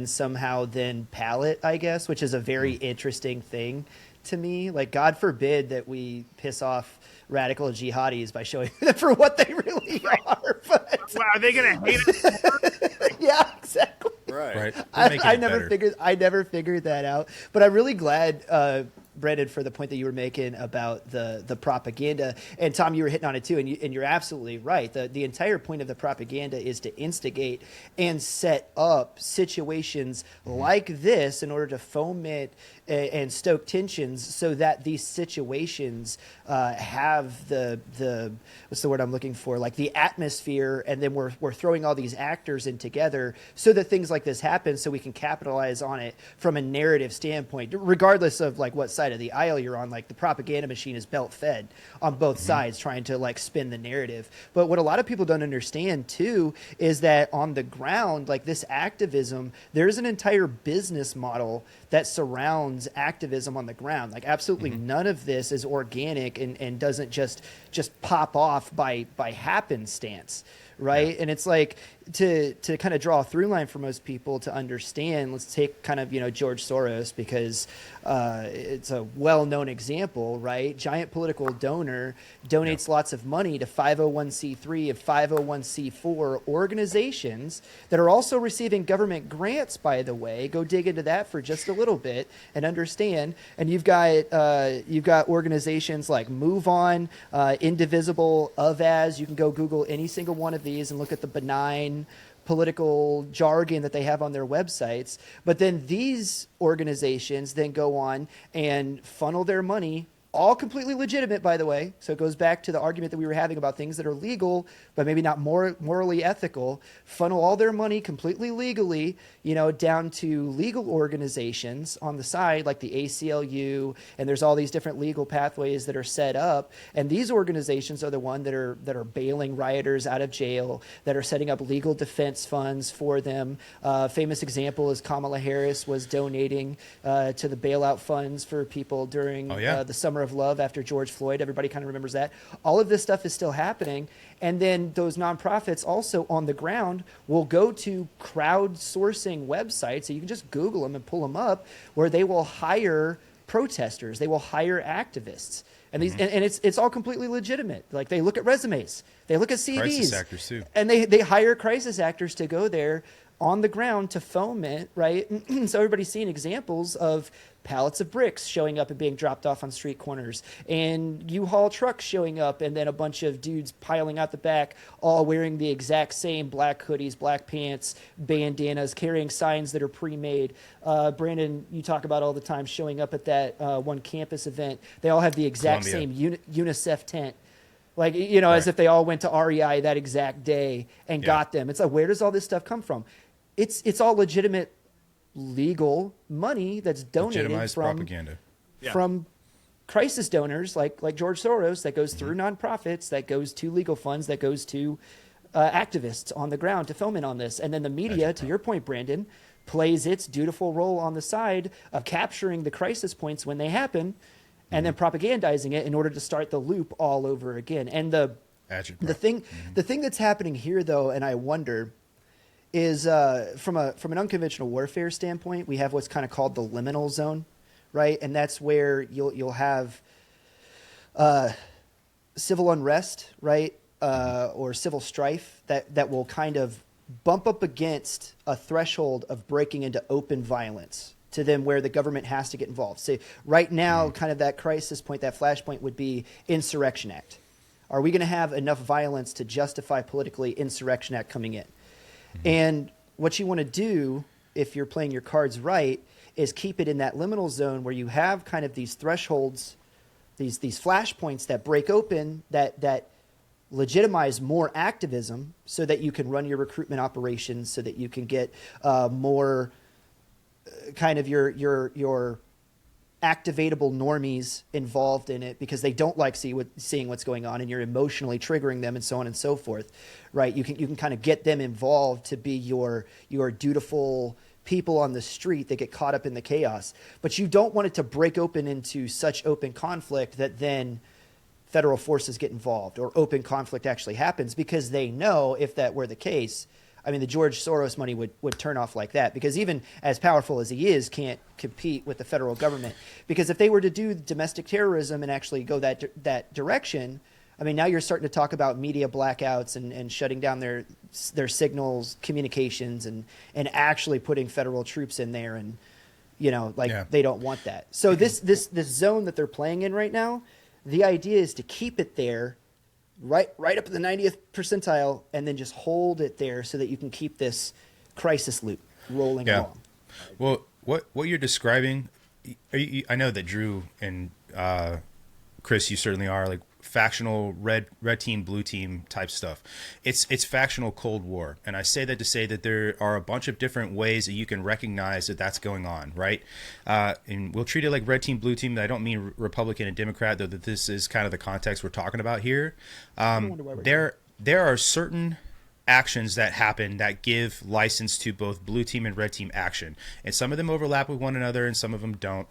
somehow then palate, I guess, which is a very interesting thing to me. Like, God forbid that we piss off radical jihadis by showing them for what they really are. But Well, are they going to hate us? yeah, exactly. Right. I never figured that out. But I'm really glad, Brandon, for the point that you were making about the propaganda. And Tom, you were hitting on it too, and you're absolutely right. The entire point of the propaganda is to instigate and set up situations like this in order to foment and stoke tensions, so that these situations have the what's the word I'm looking for, like the atmosphere, and then we're throwing all these actors in together so that things like this happen, so we can capitalize on it from a narrative standpoint, regardless of like what side of the aisle you're on. Like, the propaganda machine is belt fed on both sides, trying to like spin the narrative. But what a lot of people don't understand too is that on the ground, like this activism, there's an entire business model that surrounds activism on the ground. Like, absolutely none of this is organic and doesn't just pop off by happenstance, right? And it's like, to kind of draw a through line for most people to understand, let's take kind of, George Soros, because it's a well-known example, right? Giant political donor, donates lots of money to 501c3 and 501c4 organizations that are also receiving government grants, by the way. Go dig into that for just a little bit and understand. And you've got organizations like Move On, Indivisible, Avaz. You can go Google any single one of these and look at the benign political jargon that they have on their websites. But then these organizations then go on and funnel their money, all completely legitimate, by the way. So it goes back to the argument that we were having about things that are legal, but maybe not morally ethical. Funnel all their money completely legally, down to legal organizations on the side, like the ACLU, and there's all these different legal pathways that are set up. And these organizations are the one that are bailing rioters out of jail, that are setting up legal defense funds for them. Famous example is Kamala Harris was donating to the bailout funds for people during the summer of love after George Floyd. Everybody kind of remembers that. All of this stuff is still happening. And then those nonprofits also on the ground will go to crowdsourcing websites. So you can just Google them and pull them up, where they will hire protesters. They will hire activists. And these, and it's all completely legitimate. Like, they look at resumes, they look at CVs, crisis actors too, and they hire crisis actors to go there on the ground to foment, right? So everybody's seeing examples of pallets of bricks showing up and being dropped off on street corners, and U-Haul trucks showing up, and then a bunch of dudes piling out the back, all wearing the exact same black hoodies, black pants, bandanas, carrying signs that are pre-made. Brandon, you talk about all the time showing up at that one campus event. They all have the exact same UNICEF tent. Like, as if they all went to REI that exact day and got them. It's like, where does all this stuff come from? It's all legitimate legal money that's donated legitimized from propaganda from crisis donors like George Soros, that goes through nonprofits, that goes to legal funds, that goes to activists on the ground to foment on this. And then the media, to your point, Brandon, plays its dutiful role on the side of capturing the crisis points when they happen, and then propagandizing it in order to start the loop all over again. And the thing that's happening here, though, and I wonder, is from an unconventional warfare standpoint, we have what's kind of called the liminal zone, right? And that's where you'll have civil unrest, right, or civil strife that will kind of bump up against a threshold of breaking into open violence to them where the government has to get involved. So right now, kind of that crisis point, that flashpoint would be Insurrection Act. Are we going to have enough violence to justify politically Insurrection Act coming in? And what you want to do, if you're playing your cards right, is keep it in that liminal zone where you have kind of these thresholds, these flashpoints that break open, that legitimize more activism so that you can run your recruitment operations, so that you can get more kind of your activatable normies involved in it because they don't like seeing what's going on, and you're emotionally triggering them and so on and so forth, right? You can kind of get them involved to be your dutiful people on the street that get caught up in the chaos. But you don't want it to break open into such open conflict that then federal forces get involved or open conflict actually happens, because they know if that were the case, I mean, the George Soros money would turn off like that, because even as powerful as he is, can't compete with the federal government. Because if they were to do domestic terrorism and actually go that direction, I mean, now you're starting to talk about media blackouts and shutting down their signals, communications, and actually putting federal troops in there, and they don't want that. So this zone that they're playing in right now, the idea is to keep it there, right up at the 90th percentile, and then just hold it there so that you can keep this crisis loop rolling along. Well, what you're describing, I know that Drew and Chris, you certainly are like factional red team, blue team type stuff. It's factional Cold War, and I say that to say that there are a bunch of different ways that you can recognize that that's going on, right? And we'll treat it like red team, blue team. I don't mean Republican and Democrat, though. That this is kind of the context we're talking about here. There are certain actions that happen that give license to both blue team and red team action, and some of them overlap with one another and some of them don't,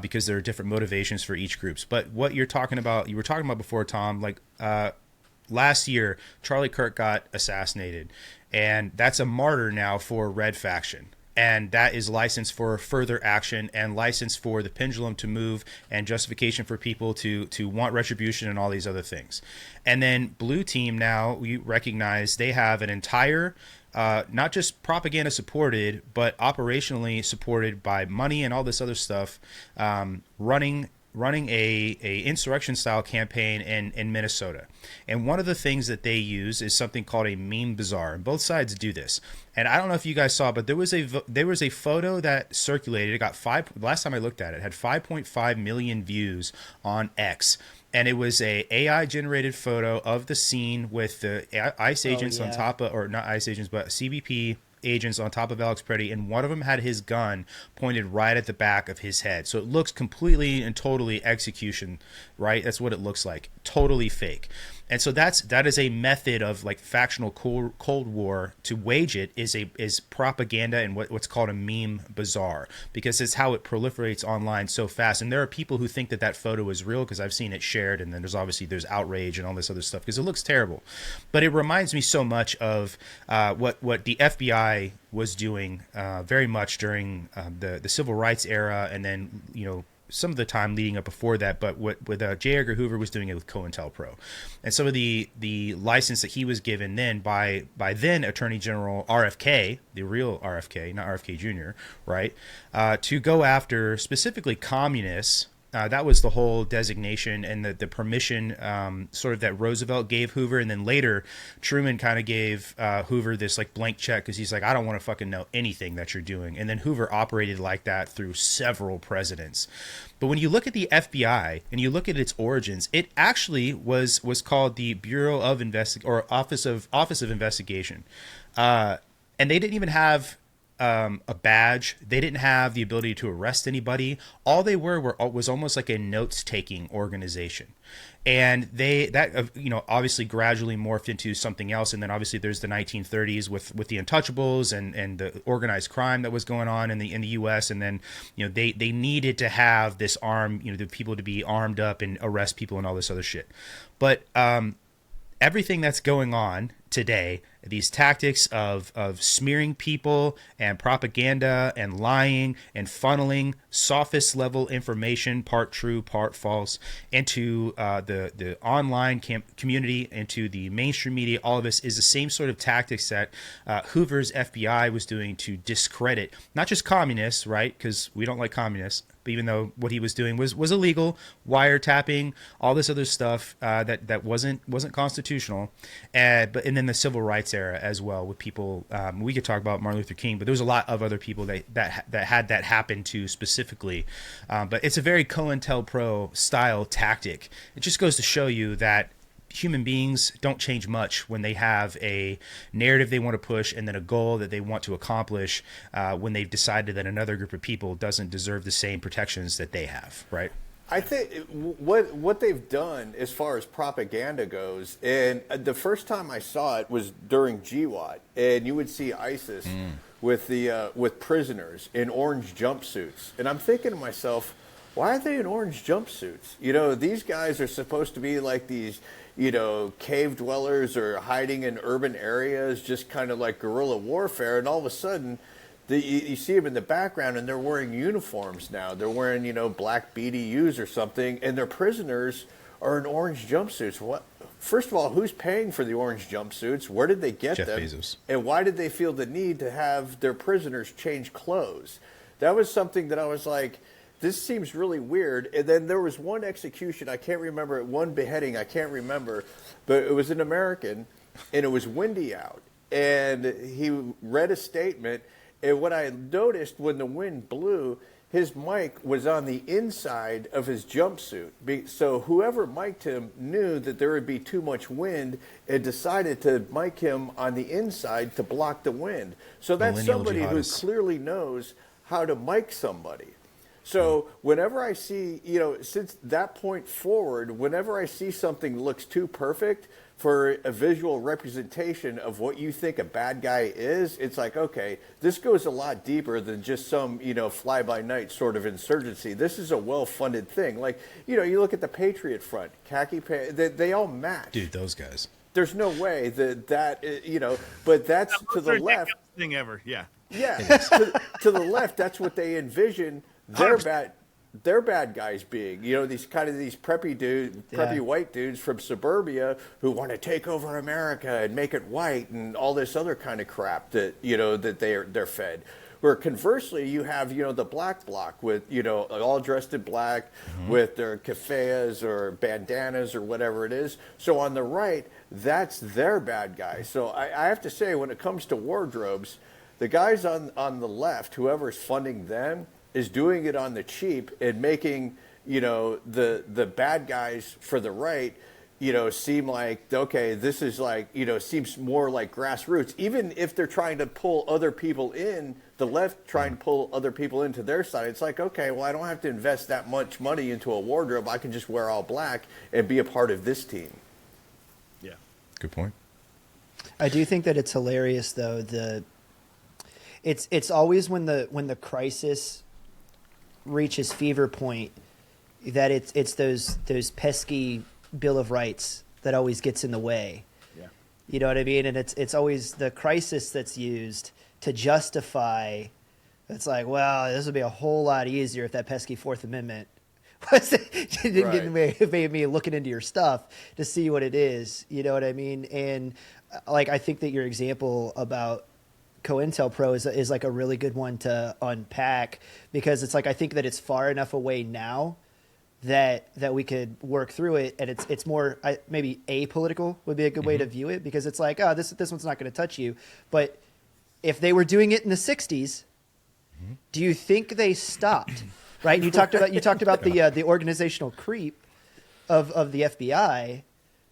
because there are different motivations for each groups. But what you were talking about before, Tom, like last year Charlie Kirk got assassinated, and that's a martyr now for red faction, and that is license for further action and license for the pendulum to move and justification for people to want retribution and all these other things. And then blue team, now we recognize they have an entire not just propaganda supported, but operationally supported by money and all this other stuff, running a insurrection style campaign in Minnesota. And one of the things that they use is something called a meme bazaar, and both sides do this. And I don't know if you guys saw, but there was a photo that circulated. It got last time I looked at it, had 5.5 million views on X. And it was a AI generated photo of the scene with the ICE agents on top of, or not ICE agents, but CBP agents on top of Alex Pretti, and one of them had his gun pointed right at the back of his head. So it looks completely and totally execution, right? That's what it looks like. Totally fake. And so that is a method of like factional Cold War. To wage it is propaganda and what's called a meme bazaar, because it's how it proliferates online so fast. And there are people who think that photo is real, because I've seen it shared, and then there's outrage and all this other stuff because it looks terrible. But it reminds me so much of what the FBI was doing very much during the civil rights era, and then some of the time leading up before that, but what J. Edgar Hoover was doing it with COINTELPRO, and some of the license that he was given then by then Attorney General RFK, the real RFK, not RFK Jr., right, to go after specifically communists. That was the whole designation and the permission sort of that Roosevelt gave Hoover, and then later Truman kind of gave Hoover this like blank check, because he's like, I don't want to fucking know anything that you're doing. And then Hoover operated like that through several presidents. But when you look at the FBI and you look at its origins, it actually was called the Bureau of Office of Investigation, and they didn't even have a badge. They didn't have the ability to arrest anybody. All they was almost like a notes-taking organization. And that obviously gradually morphed into something else. And then obviously there's the 1930s with the Untouchables and the organized crime that was going on in the U.S. And then they needed to have this the people to be armed up and arrest people and all this other shit. But everything that's going on today, these tactics of smearing people and propaganda and lying and funneling sophist level information, part true, part false, into the online community, into the mainstream media, all of this is the same sort of tactics that Hoover's FBI was doing to discredit not just communists, right? Because we don't like communists. But even though what he was doing was illegal, wiretapping, all this other stuff that wasn't constitutional, and then the civil rights era as well with people. We could talk about Martin Luther King, but there was a lot of other people that had that happen to specifically. But it's a very COINTELPRO style tactic. It just goes to show you that human beings don't change much when they have a narrative they want to push and then a goal that they want to accomplish when they've decided that another group of people doesn't deserve the same protections that they have, right? I think what they've done as far as propaganda goes, and the first time I saw it was during GWAT, and you would see ISIS with prisoners in orange jumpsuits, and I'm thinking to myself, why are they in orange jumpsuits? You know, these guys are supposed to be like these, you know, cave dwellers or hiding in urban areas, just kind of like guerrilla warfare, and all of a sudden you see them in the background and they're wearing uniforms now. They're wearing, you know, black BDUs or something, and their prisoners are in orange jumpsuits. What? First of all, who's paying for the orange jumpsuits? Where did they get Jeff them? Bezos. And why did they feel the need to have their prisoners change clothes? That was something that I was like, this seems really weird. And then there was one execution, I can't remember, one beheading, I can't remember, but it was an American, and it was windy out. And he read a statement, and what I noticed when the wind blew, his mic was on the inside of his jumpsuit. So whoever mic'd him knew that there would be too much wind and decided to mic him on the inside to block the wind. So that's somebody who clearly knows how to mic somebody. So whenever I see, you know, since that point forward, whenever I see something looks too perfect for a visual representation of what you think a bad guy is, it's like, okay, this goes a lot deeper than just some, you know, fly-by-night sort of insurgency. This is a well-funded thing. Like, you know, you look at the Patriot Front, khaki pants, they all match. Dude, those guys. There's no way that you know, but that's to the left. Thing ever, yeah. Yeah, to the left, that's what they envision their bad guys being, you know, these preppy white dudes from suburbia who want to take over America and make it white and all this other kind of crap that, you know, that they're fed. Where conversely, you have, you know, the black bloc with, you know, all dressed in black with their keffiyehs or bandanas or whatever it is. So on the right, that's their bad guy. So I have to say, when it comes to wardrobes, the guys on the left, whoever's funding them, is doing it on the cheap and making, you know, the bad guys for the right, you know, seem like, okay, this is like, you know, seems more like grassroots. Even if they're trying to pull other people in, the left trying to pull other people into their side, it's like, okay, well, I don't have to invest that much money into a wardrobe. I can just wear all black and be a part of this team. Yeah. Good point. I do think that it's hilarious, though. It's always when the crisis reaches fever point that it's those pesky Bill of Rights that always gets in the way. Yeah. You know what I mean? And it's always the crisis that's used to justify. It's like, well, this would be a whole lot easier if that pesky Fourth Amendment didn't get in the way of me looking into your stuff to see what it is. You know what I mean? And like, I think that your example about COINTELPRO is like a really good one to unpack, because it's like, I think that it's far enough away now that we could work through it, and it's more maybe apolitical would be a good way to view it, because it's like, oh, this one's not going to touch you. But if they were doing it in the 60s, do you think they stopped? Right? And you talked about the organizational creep of the FBI.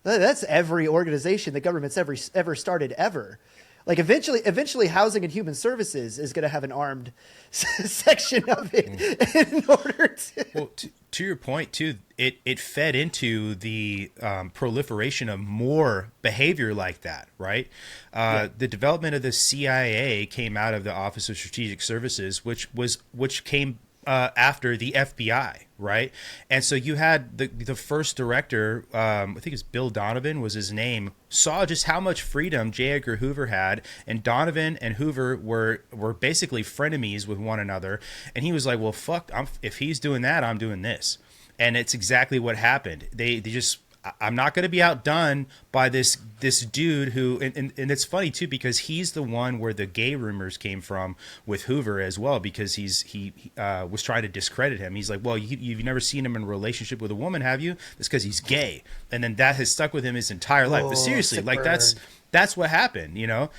That's every organization the government's ever started ever. Like eventually, Housing and Human Services is going to have an armed section of it in order to. Well, to your point too, it fed into the proliferation of more behavior like that, right? The development of the CIA came out of the Office of Strategic Services, which came after the FBI, right? And so you had the first director, I think it's Bill Donovan was his name, saw just how much freedom J. Edgar Hoover had, and Donovan and Hoover were basically frenemies with one another. And he was like, well, fuck, if he's doing that, I'm doing this. And it's exactly what happened. They just, I'm not going to be outdone by this dude who, and it's funny too, because he's the one where the gay rumors came from with Hoover as well, because he was trying to discredit him. He's like, well, you've never seen him in a relationship with a woman, have you? It's because he's gay. And then that has stuck with him his entire life. But seriously, like that's what happened, you know?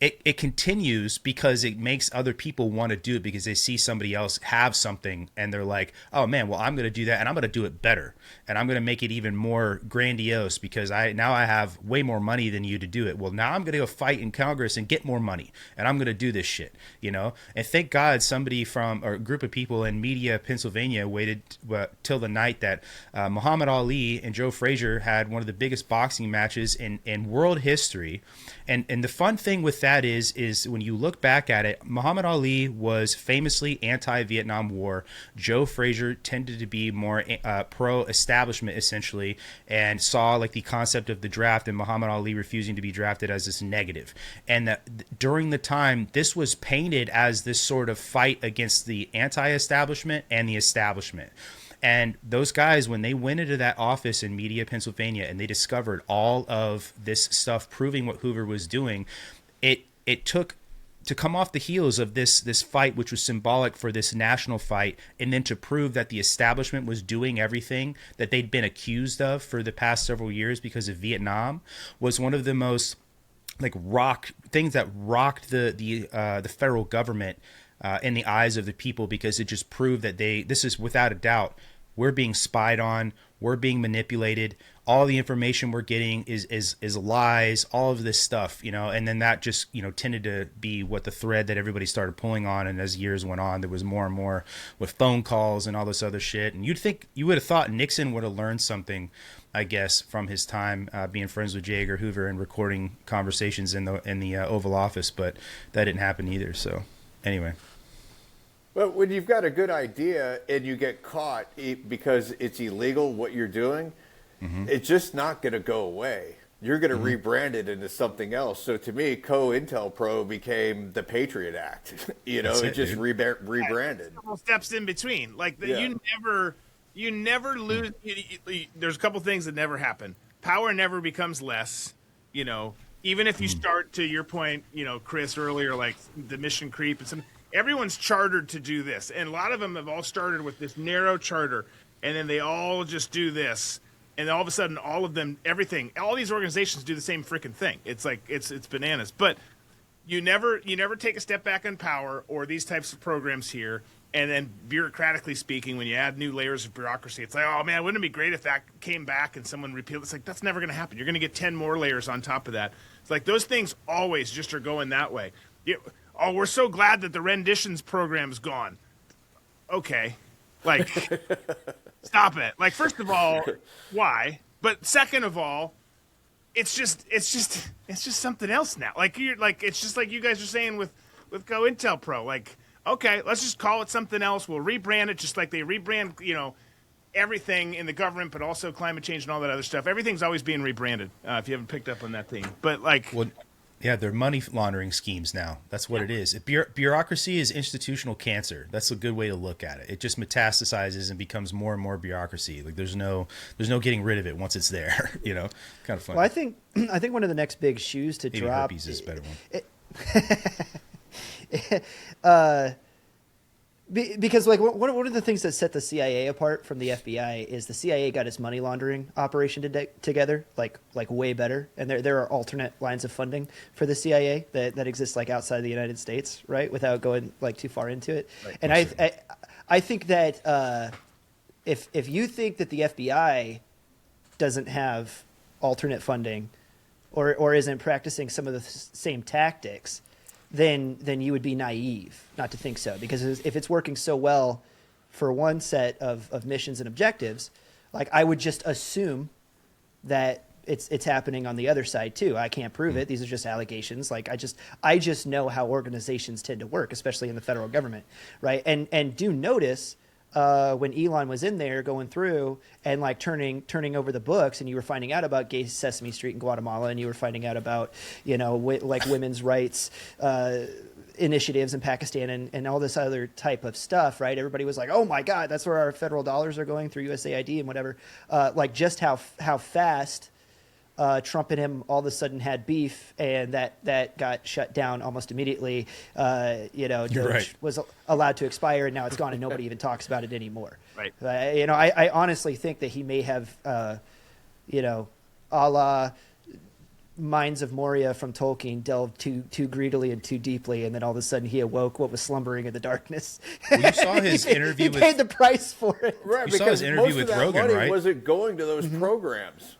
It continues because it makes other people want to do it because they see somebody else have something and they're like, oh man, well, I'm going to do that and I'm going to do it better. And I'm going to make it even more grandiose because now I have way more money than you to do it. Well, now I'm going to go fight in Congress and get more money and I'm going to do this shit, you know? And thank God somebody or a group of people in Media, Pennsylvania waited till the night that Muhammad Ali and Joe Frazier had one of the biggest boxing matches in world history. And the fun thing with that is when you look back at it, Muhammad Ali was famously anti-Vietnam War. Joe Frazier tended to be more pro-establishment, essentially, and saw like the concept of the draft and Muhammad Ali refusing to be drafted as this negative. And during the time, this was painted as this sort of fight against the anti-establishment and the establishment. And those guys, when they went into that office in Media, Pennsylvania, and they discovered all of this stuff proving what Hoover was doing, it took to come off the heels of this fight, which was symbolic for this national fight, and then to prove that the establishment was doing everything that they'd been accused of for the past several years because of Vietnam, was one of the most things that rocked the federal government in the eyes of the people, because it just proved that this is without a doubt, we're being spied on, we're being manipulated, all the information we're getting is lies, all of this stuff, you know. And then that just, you know, tended to be what the thread that everybody started pulling on. And as years went on, there was more and more with phone calls and all this other shit. And you would have thought Nixon would have learned something, I guess, from his time being friends with J. Edgar Hoover and recording conversations in the Oval Office, but that didn't happen either. So anyway. But when you've got a good idea and you get caught because it's illegal what you're doing, it's just not going to go away. You're going to rebrand it into something else. So to me, COINTELPRO became the Patriot Act. You know, it just rebranded. Several steps in between. Like you never lose. There's a couple things that never happen. Power never becomes less. You know, even if you start, to your point, you know, Chris, earlier, like the mission creep and some. Everyone's chartered to do this, and a lot of them have all started with this narrow charter, and then they all just do this, and all of a sudden, all of them, everything, all these organizations do the same freaking thing. It's like it's bananas. But you never take a step back on power or these types of programs here, and then bureaucratically speaking, when you add new layers of bureaucracy, it's like, oh man, wouldn't it be great if that came back and someone repealed? It's like that's never going to happen. You're going to get 10 more layers on top of that. It's like those things always just are going that way. Oh, we're so glad that the renditions program's gone. Okay. Like, stop it. Like, first of all, why? But second of all, it's just something else now. Like, it's just like you guys are saying with COINTELPRO. Like, okay, let's just call it something else. We'll rebrand it just like they rebrand, you know, everything in the government, but also climate change and all that other stuff. Everything's always being rebranded, if you haven't picked up on that theme. But, like... Yeah, they're money laundering schemes now. That's what it is. Bureaucracy is institutional cancer. That's a good way to look at it. It just metastasizes and becomes more and more bureaucracy. Like there's no getting rid of it once it's there. You know, kind of fun. Well, I think one of the next big shoes to Maybe drop. Herpes is a better one. Because like one of the things that set the CIA apart from the FBI is the CIA got its money laundering operation together like way better, and there are alternate lines of funding for the CIA that exist like outside the United States, right? Without going like too far into it. Right. And I think that if you think that the FBI doesn't have alternate funding or isn't practicing some of the same tactics, then you would be naive not to think so. Because if it's working so well for one set of missions and objectives, like I would just assume that it's happening on the other side too. I can't prove it. These are just allegations. Like I just know how organizations tend to work, especially in the federal government, right? And do notice when Elon was in there going through and like turning over the books, and you were finding out about Gay Sesame Street in Guatemala, and you were finding out about, you know, like women's rights initiatives in Pakistan and all this other type of stuff, right? Everybody was like, oh my God, that's where our federal dollars are going through USAID and whatever. Like just how fast Trump and him all of a sudden had beef, and that got shut down almost immediately. You know, Doge was allowed to expire, and now it's gone, and nobody even talks about it anymore. Right. You know, I honestly think that he may have, you know, a la Minds of Moria from Tolkien, delved too greedily and too deeply, and then all of a sudden he awoke what was slumbering in the darkness. Well, you saw his interview. He paid the price for it. Right, you saw because his interview most with of that Rogan, money right? wasn't going to those programs.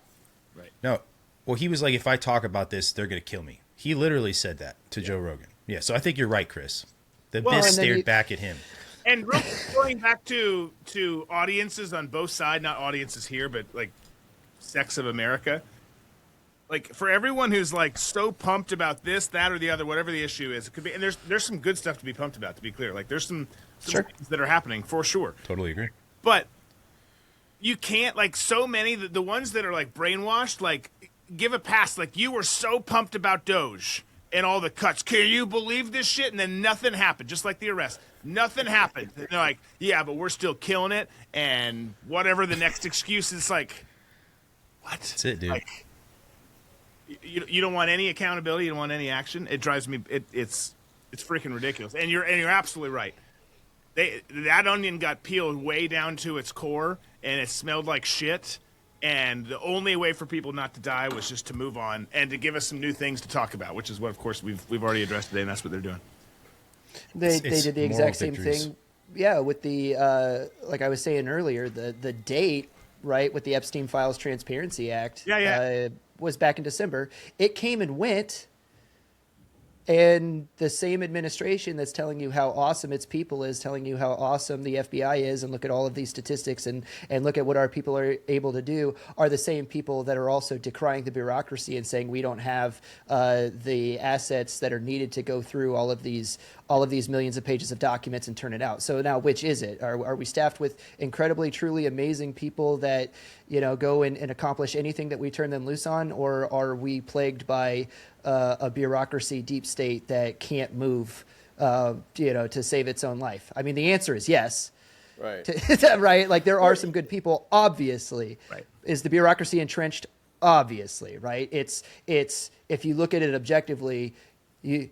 Right. No. Well, he was like, if I talk about this, they're going to kill me. He literally said that to Joe Rogan. Yeah, so I think you're right, Chris. The abyss stared back at him. And real quick, going back to audiences on both sides, not audiences here, but like sects of America. Like for everyone who's like so pumped about this, that, or the other, whatever the issue is, it could be. And there's some good stuff to be pumped about. To be clear, like there's some things that are happening for sure. Totally agree. But you can't, like, so many the ones that are like brainwashed, like give a pass. Like you were so pumped about Doge and all the cuts. Can you believe this shit? And then nothing happened. Just like the arrest, nothing happened. And they're like, yeah, but we're still killing it. And whatever the next excuse is, like, what? That's it, dude. Like, you don't want any accountability. You don't want any action. It drives me. It's freaking ridiculous. And you're absolutely right. That onion got peeled way down to its core, and it smelled like shit. And the only way for people not to die was just to move on and to give us some new things to talk about, which is what, of course, we've already addressed today, and that's what they're doing. They did the exact same thing. Yeah, with the like I was saying earlier, the date, right, with the Epstein Files Transparency Act. Was back in December. It came and went, and the same administration that's telling you how awesome its people is telling you how awesome the FBI is, and look at all of these statistics and look at what our people are able to do, are the same people that are also decrying the bureaucracy and saying we don't have the assets that are needed to go through all of these millions of pages of documents and turn it out. So now, which is it? Are we staffed with incredibly, truly amazing people that, you know, go and accomplish anything that we turn them loose on, or are we plagued by a bureaucracy deep state that can't move, you know, to save its own life? I mean, the answer is yes. Right. Right. Like there are some good people, obviously. Right. Is the bureaucracy entrenched? Obviously. Right. It's if you look at it objectively, you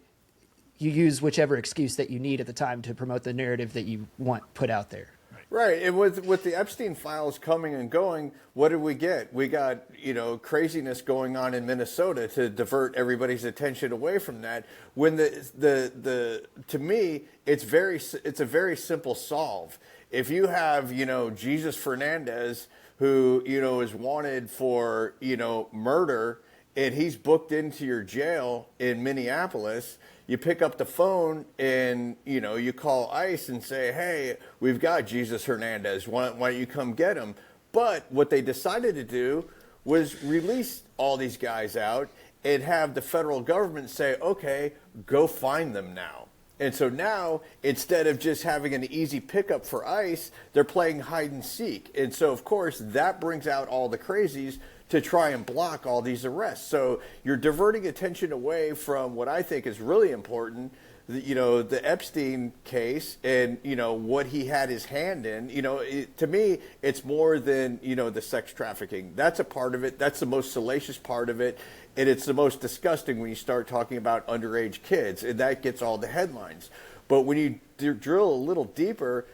use whichever excuse that you need at the time to promote the narrative that you want put out there. Right, and with the Epstein files coming and going, what did we get? We got, you know, craziness going on in Minnesota to divert everybody's attention away from that. When the to me, it's a very simple solve. If you have, you know, Jesus Fernandez, who, you know, is wanted for, you know, murder, and he's booked into your jail in Minneapolis, you pick up the phone and, you know, you call ICE and say, hey, we've got Jesus Hernandez. Why don't you come get him? But what they decided to do was release all these guys out and have the federal government say, okay, go find them now. And so now, instead of just having an easy pickup for ICE, they're playing hide and seek. And so, of course, that brings out all the crazies to try and block all these arrests. So you're diverting attention away from what I think is really important, you know, the Epstein case and, you know, what he had his hand in. You know, to me, it's more than, you know, the sex trafficking. That's a part of it. That's the most salacious part of it. And it's the most disgusting when you start talking about underage kids, and that gets all the headlines. But when you drill a little deeper,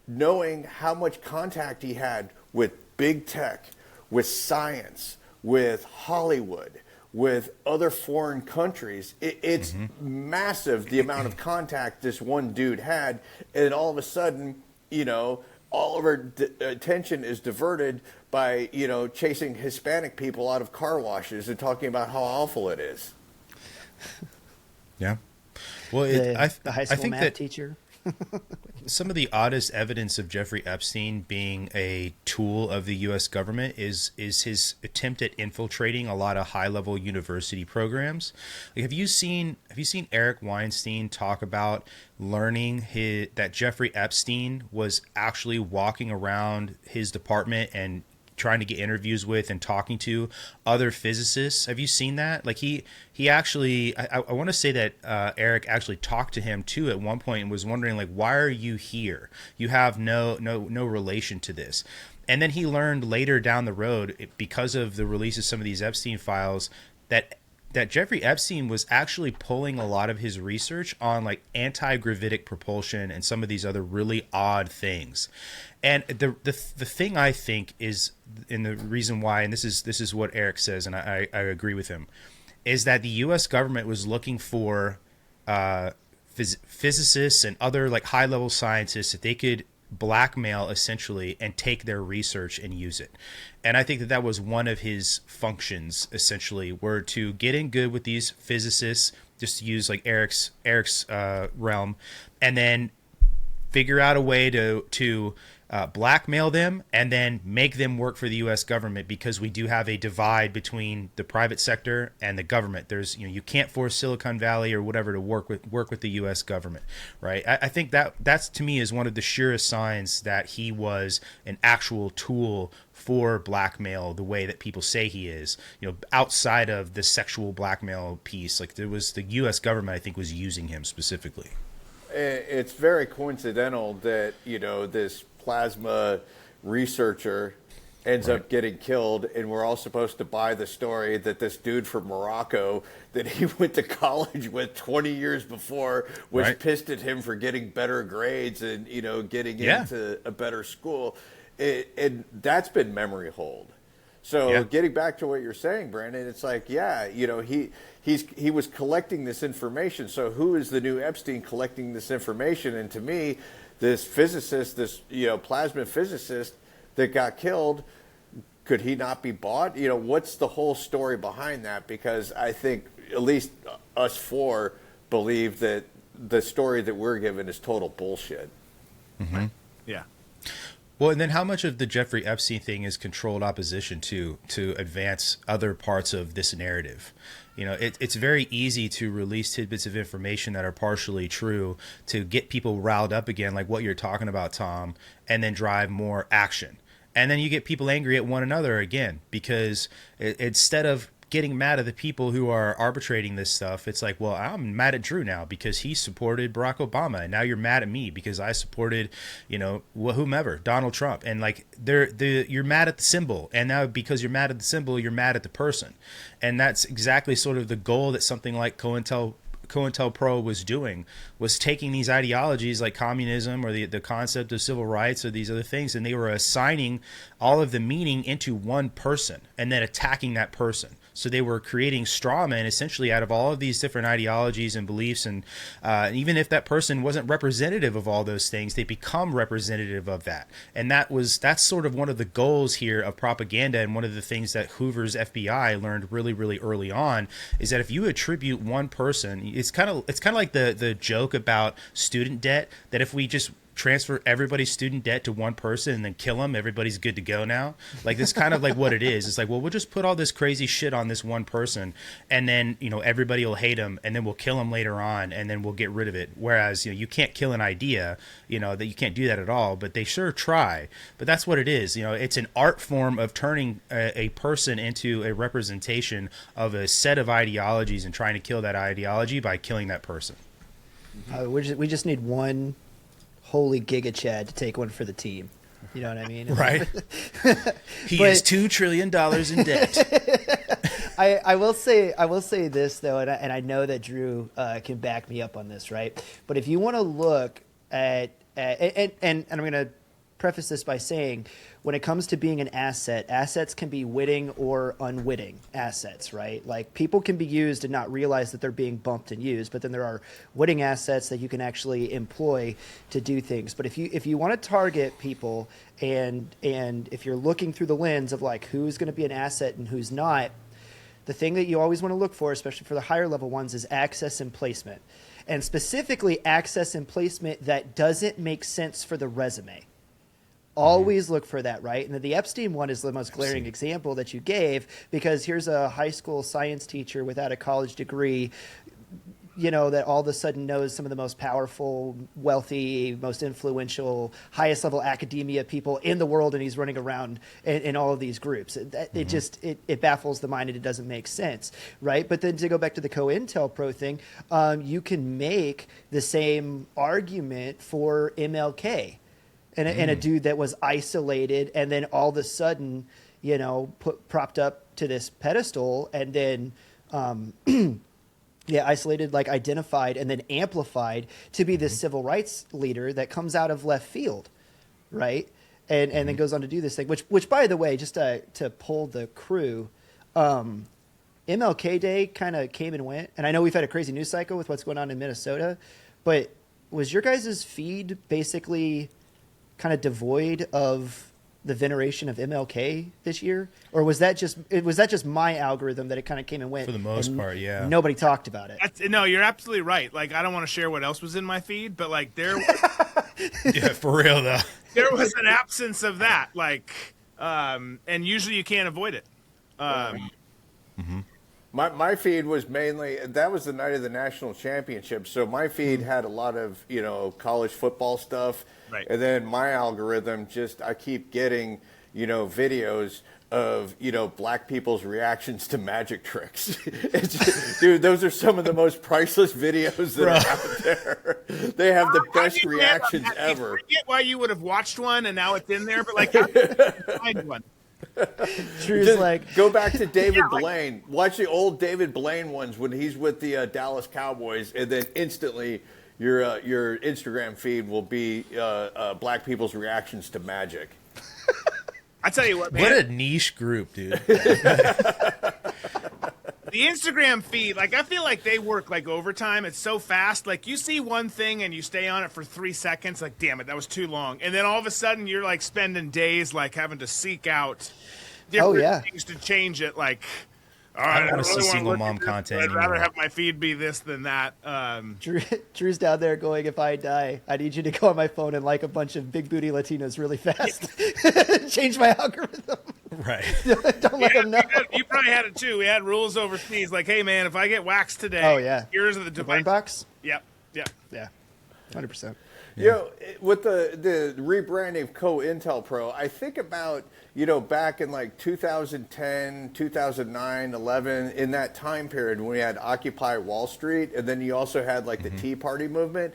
knowing how much contact he had with big tech, with science, with Hollywood, with other foreign countries, it's massive, the amount of contact this one dude had. And all of a sudden, you know, all of our attention is diverted by, you know, chasing Hispanic people out of car washes and talking about how awful it is. Yeah. Well, The high school I think math that teacher. Some of the oddest evidence of Jeffrey Epstein being a tool of the U.S. government is his attempt at infiltrating a lot of high-level university programs. Like, have you seen Eric Weinstein talk about learning that Jeffrey Epstein was actually walking around his department and trying to get interviews with and talking to other physicists? Have you seen that? Like he actually, I want to say that Eric actually talked to him too at one point and was wondering, like, why are you here? You have no relation to this. And then he learned later down the road, because of the release of some of these Epstein files, that Jeffrey Epstein was actually pulling a lot of his research on like anti-gravitic propulsion and some of these other really odd things. And the thing I think is, and the reason why, and this is what Eric says, and I agree with him, is that the U.S. government was looking for physicists and other like high level scientists that they could blackmail essentially and take their research and use it. And I think that was one of his functions essentially, were to get in good with these physicists, just to use like Eric's realm, and then figure out a way to blackmail them and then make them work for the U.S. government, because we do have a divide between the private sector and the government. There's, you can't force Silicon Valley or whatever to work with the U.S. government, right? I think that's to me is one of the surest signs that he was an actual tool for blackmail, the way that people say he is, outside of the sexual blackmail piece. Like, there was the U.S. government, I think, was using him specifically. It's very coincidental that, this plasma researcher ends up getting killed, and we're all supposed to buy the story that this dude from Morocco that he went to college with 20 years before was pissed at him for getting better grades and, getting into a better school. And that's been memory hold. So getting back to what you're saying, Brandon, it's like, he was collecting this information. So who is the new Epstein collecting this information? And to me, this physicist, this plasma physicist that got killed, could he not be bought? What's the whole story behind that? Because I think at least us four believe that the story that we're given is total bullshit. Mm-hmm. Yeah. Well, and then how much of the Jeffrey Epstein thing is controlled opposition to advance other parts of this narrative? It's very easy to release tidbits of information that are partially true to get people riled up again, like what you're talking about, Tom, and then drive more action. And then you get people angry at one another again, because instead of getting mad at the people who are arbitrating this stuff, it's like, well, I'm mad at Drew now because he supported Barack Obama, and now you're mad at me because I supported, whomever, Donald Trump, and like you're mad at the symbol, and now because you're mad at the symbol, you're mad at the person, and that's exactly sort of the goal that something like COINTELPRO was doing, was taking these ideologies like communism or the concept of civil rights or these other things, and they were assigning all of the meaning into one person and then attacking that person. So they were creating straw men essentially out of all of these different ideologies and beliefs, and even if that person wasn't representative of all those things, they become representative of that. And that's sort of one of the goals here of propaganda, and one of the things that Hoover's FBI learned really, really early on is that if you attribute one person, it's kind of like the joke about student debt, that if we just transfer everybody's student debt to one person and then kill them, everybody's good to go now. Like, that's kind of like what it is. It's like, well, we'll just put all this crazy shit on this one person, and then everybody will hate him, and then we'll kill him later on, and then we'll get rid of it. Whereas you can't kill an idea, that you can't do that at all, but they sure try. But that's what it is. It's an art form of turning a person into a representation of a set of ideologies and trying to kill that ideology by killing that person. We just need one holy Giga Chad to take one for the team. You know what I mean? Right. He is $2 trillion in debt. I will say this though, and I know that Drew can back me up on this, right? But if you want to look at and I'm going to preface this by saying, when it comes to being an asset, assets can be witting or unwitting assets, right? Like, people can be used and not realize that they're being bumped and used, but then there are witting assets that you can actually employ to do things. But if you want to target people, and if you're looking through the lens of like who's going to be an asset and who's not, the thing that you always want to look for, especially for the higher level ones, is access and placement. and specifically access and placement that doesn't make sense for the resume. Always look for that, right? And the Epstein one is the most glaring example that you gave, because here's a high school science teacher without a college degree, that all of a sudden knows some of the most powerful, wealthy, most influential, highest level academia people in the world, and he's running around in all of these groups. It baffles the mind, and it doesn't make sense, right? But then to go back to the COINTELPRO thing, you can make the same argument for MLK and a dude that was isolated and then all of a sudden, propped up to this pedestal, and then isolated, like identified and then amplified to be this civil rights leader that comes out of left field, right? And then goes on to do this thing, which by the way, just to pull the crew, MLK Day kind of came and went. And I know we've had a crazy news cycle with what's going on in Minnesota, but was your guys' feed basically kind of devoid of the veneration of MLK this year, or was that just my algorithm that it kind of came and went? For the most part, yeah. Nobody talked about it. No, you're absolutely right. Like, I don't want to share what else was in my feed, but like yeah, for real though, there was an absence of that. Like, and usually you can't avoid it. My feed was mainly, that was the night of the national championship, so my feed had a lot of college football stuff. Right. And then my algorithm I keep getting, videos of, black people's reactions to magic tricks. Dude, those are some of the most priceless videos that are out there. They have the best reactions ever. I forget why you would have watched one and now it's in there, but like, how did you find one? Just go back to David Blaine. Watch the old David Blaine ones when he's with the Dallas Cowboys, and then instantly your Instagram feed will be black people's reactions to magic. I tell you what, man. What a niche group, dude. The Instagram feed, like, I feel like they work like overtime. It's so fast. Like, you see one thing and you stay on it for 3 seconds. Like, damn it, that was too long. And then all of a sudden you're like spending days like having to seek out different things to change it. Like, all right, I don't want to see single mom content I'd rather have my feed be this than that. Drew's down there going, if I die, I need you to go on my phone and like a bunch of big booty Latinos really fast. Change my algorithm. Right. Don't let them know. You probably had it too. We had rules overseas. Like, hey, man, if I get waxed today, here's the device. Box? Yep. Yeah. 100%. With the rebranding of COINTELPRO, I think about, back in like 2010, 2009, 11, in that time period when we had Occupy Wall Street, and then you also had like the Tea Party movement.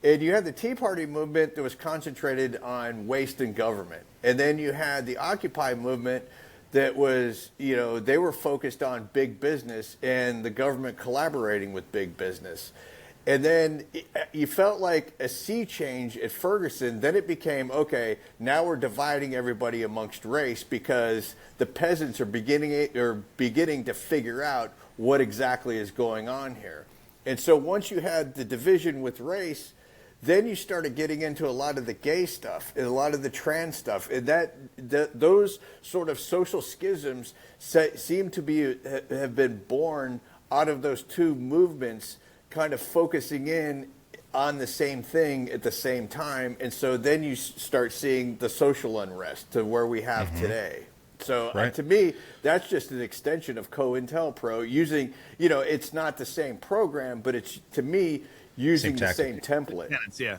And you had the Tea Party movement that was concentrated on waste in government. And then you had the Occupy movement that was, they were focused on big business and the government collaborating with big business. And then you felt like a sea change at Ferguson. Then it became, okay, now we're dividing everybody amongst race because the peasants are beginning to figure out what exactly is going on here. And so once you had the division with race, then you started getting into a lot of the gay stuff and a lot of the trans stuff. And those sort of social schisms seem to have been born out of those two movements kind of focusing in on the same thing at the same time. And so then you start seeing the social unrest to where we have today. So to me, that's just an extension of COINTELPRO using, it's not the same program, but it's, to me, using the same template. Yeah.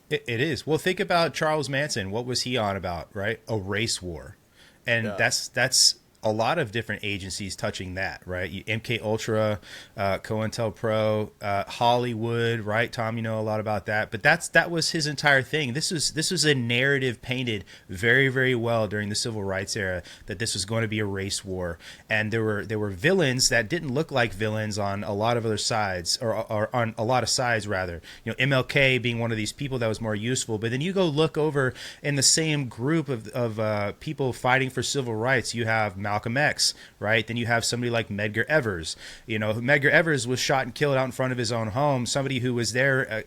It is. Well, think about Charles Manson. What was he on about, right? A race war. And that's a lot of different agencies touching that, right? MK Ultra, COINTELPRO, Hollywood, right? Tom, you know a lot about that, but that was his entire thing. This was a narrative painted very, very well during the civil rights era that this was going to be a race war, and there were villains that didn't look like villains on a lot of other sides, or on a lot of sides rather. MLK being one of these people that was more useful, but then you go look over in the same group of people fighting for civil rights, you have Malcolm X, right? Then you have somebody like Medgar Evers. Medgar Evers was shot and killed out in front of his own home. Somebody who was there,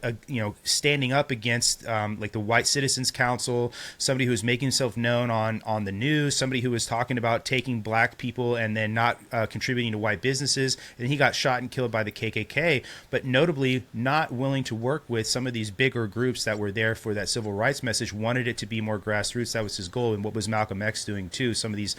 standing up against like the White Citizens Council, somebody who was making himself known on the news, somebody who was talking about taking black people and then not contributing to white businesses. And he got shot and killed by the KKK, but notably not willing to work with some of these bigger groups that were there for that civil rights message, wanted it to be more grassroots. That was his goal. And what was Malcolm X doing too? Some of these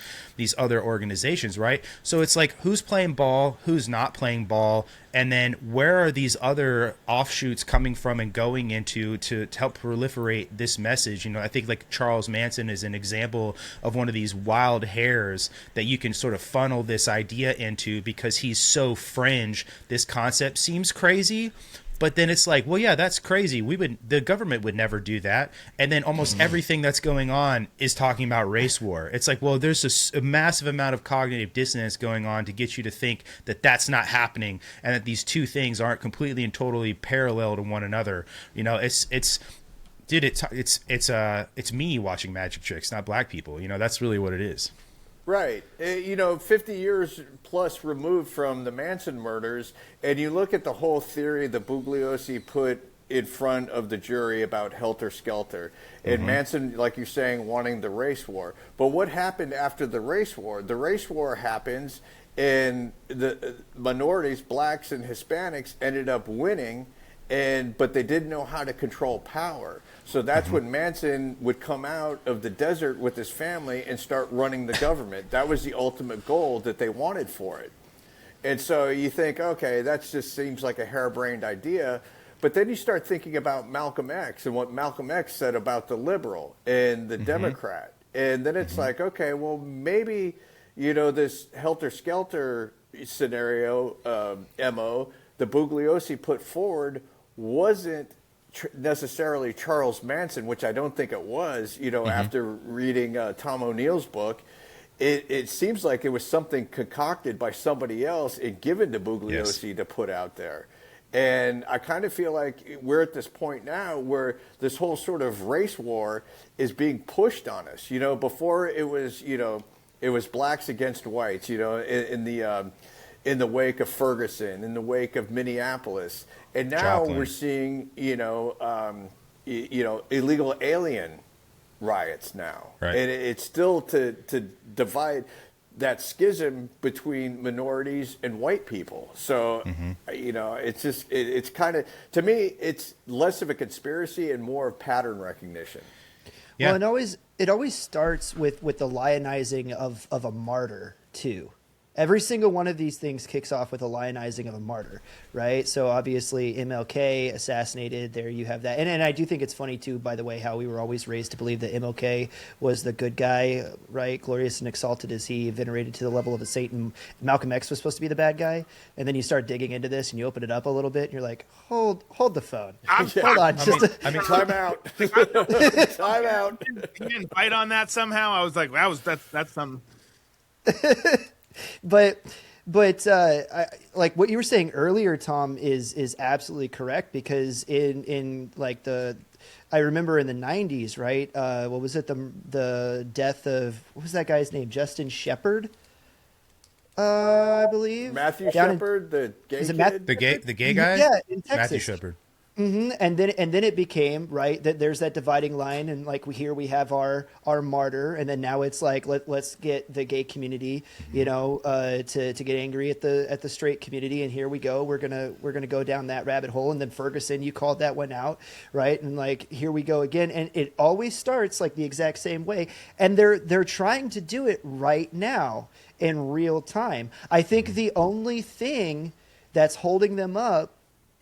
other organizations, right? So it's like, who's playing ball, who's not playing ball, and then where are these other offshoots coming from and going into to help proliferate this message? I think like Charles Manson is an example of one of these wild hairs that you can sort of funnel this idea into because he's so fringe. This concept seems crazy, but then it's like, well, yeah, that's crazy. The government would never do that. And then almost everything that's going on is talking about race war. It's like, well, there's a massive amount of cognitive dissonance going on to get you to think that that's not happening and that these two things aren't completely and totally parallel to one another. It's me watching magic tricks, not black people. That's really what it is. Right. 50 years plus removed from the Manson murders, and you look at the whole theory that Bugliosi put in front of the jury about helter-skelter. And Manson, like you're saying, wanting the race war. But what happened after the race war? The race war happens, and the minorities, blacks and Hispanics, ended up winning, but they didn't know how to control power. So that's when Manson would come out of the desert with his family and start running the government. That was the ultimate goal that they wanted for it. And so you think, okay, that just seems like a harebrained idea. But then you start thinking about Malcolm X and what Malcolm X said about the liberal and the Democrat. And then it's like, okay, well, maybe, this helter-skelter scenario, MO, the Bugliosi put forward wasn't necessarily Charles Manson, which I don't think it was, after reading Tom O'Neill's book. It seems like it was something concocted by somebody else and given to Bugliosi to put out there. And I kind of feel like we're at this point now where this whole sort of race war is being pushed on us. Before it was blacks against whites, in the wake of Ferguson, in the wake of Minneapolis. And now Joplin. we're seeing, illegal alien riots now. Right. And it's still to divide that schism between minorities and white people. So, it's just, it's kind of, to me, it's less of a conspiracy and more of pattern recognition. Yeah. Well, it always starts with the lionizing of a martyr too. Every single one of these things kicks off with a lionizing of a martyr, right? So obviously MLK assassinated, there you have that. And I do think it's funny too, by the way, how we were always raised to believe that MLK was the good guy, right? Glorious and exalted as he, venerated to the level of a saint. And Malcolm X was supposed to be the bad guy. And then you start digging into this and you open it up a little bit and you're like, hold the phone. Hold on. Time out. Time out. He didn't bite on that somehow. I was like, that's something. But like what you were saying earlier, Tom, is absolutely correct, because in like I remember in the 90s, right? What was it? The death of, what was that guy's name? Justin Shepard, I believe. Matthew Shepard, the gay kid? The gay guy? Yeah, in Texas. Matthew Shepard. And then it became, right, that there's that dividing line, and like we have our martyr, and then now it's like let's get the gay community, to get angry at the straight community, and here we go, we're gonna go down that rabbit hole. And then Ferguson, you called that one out, right? And like here we go again, and it always starts like the exact same way, and they're trying to do it right now in real time. I think the only thing that's holding them up,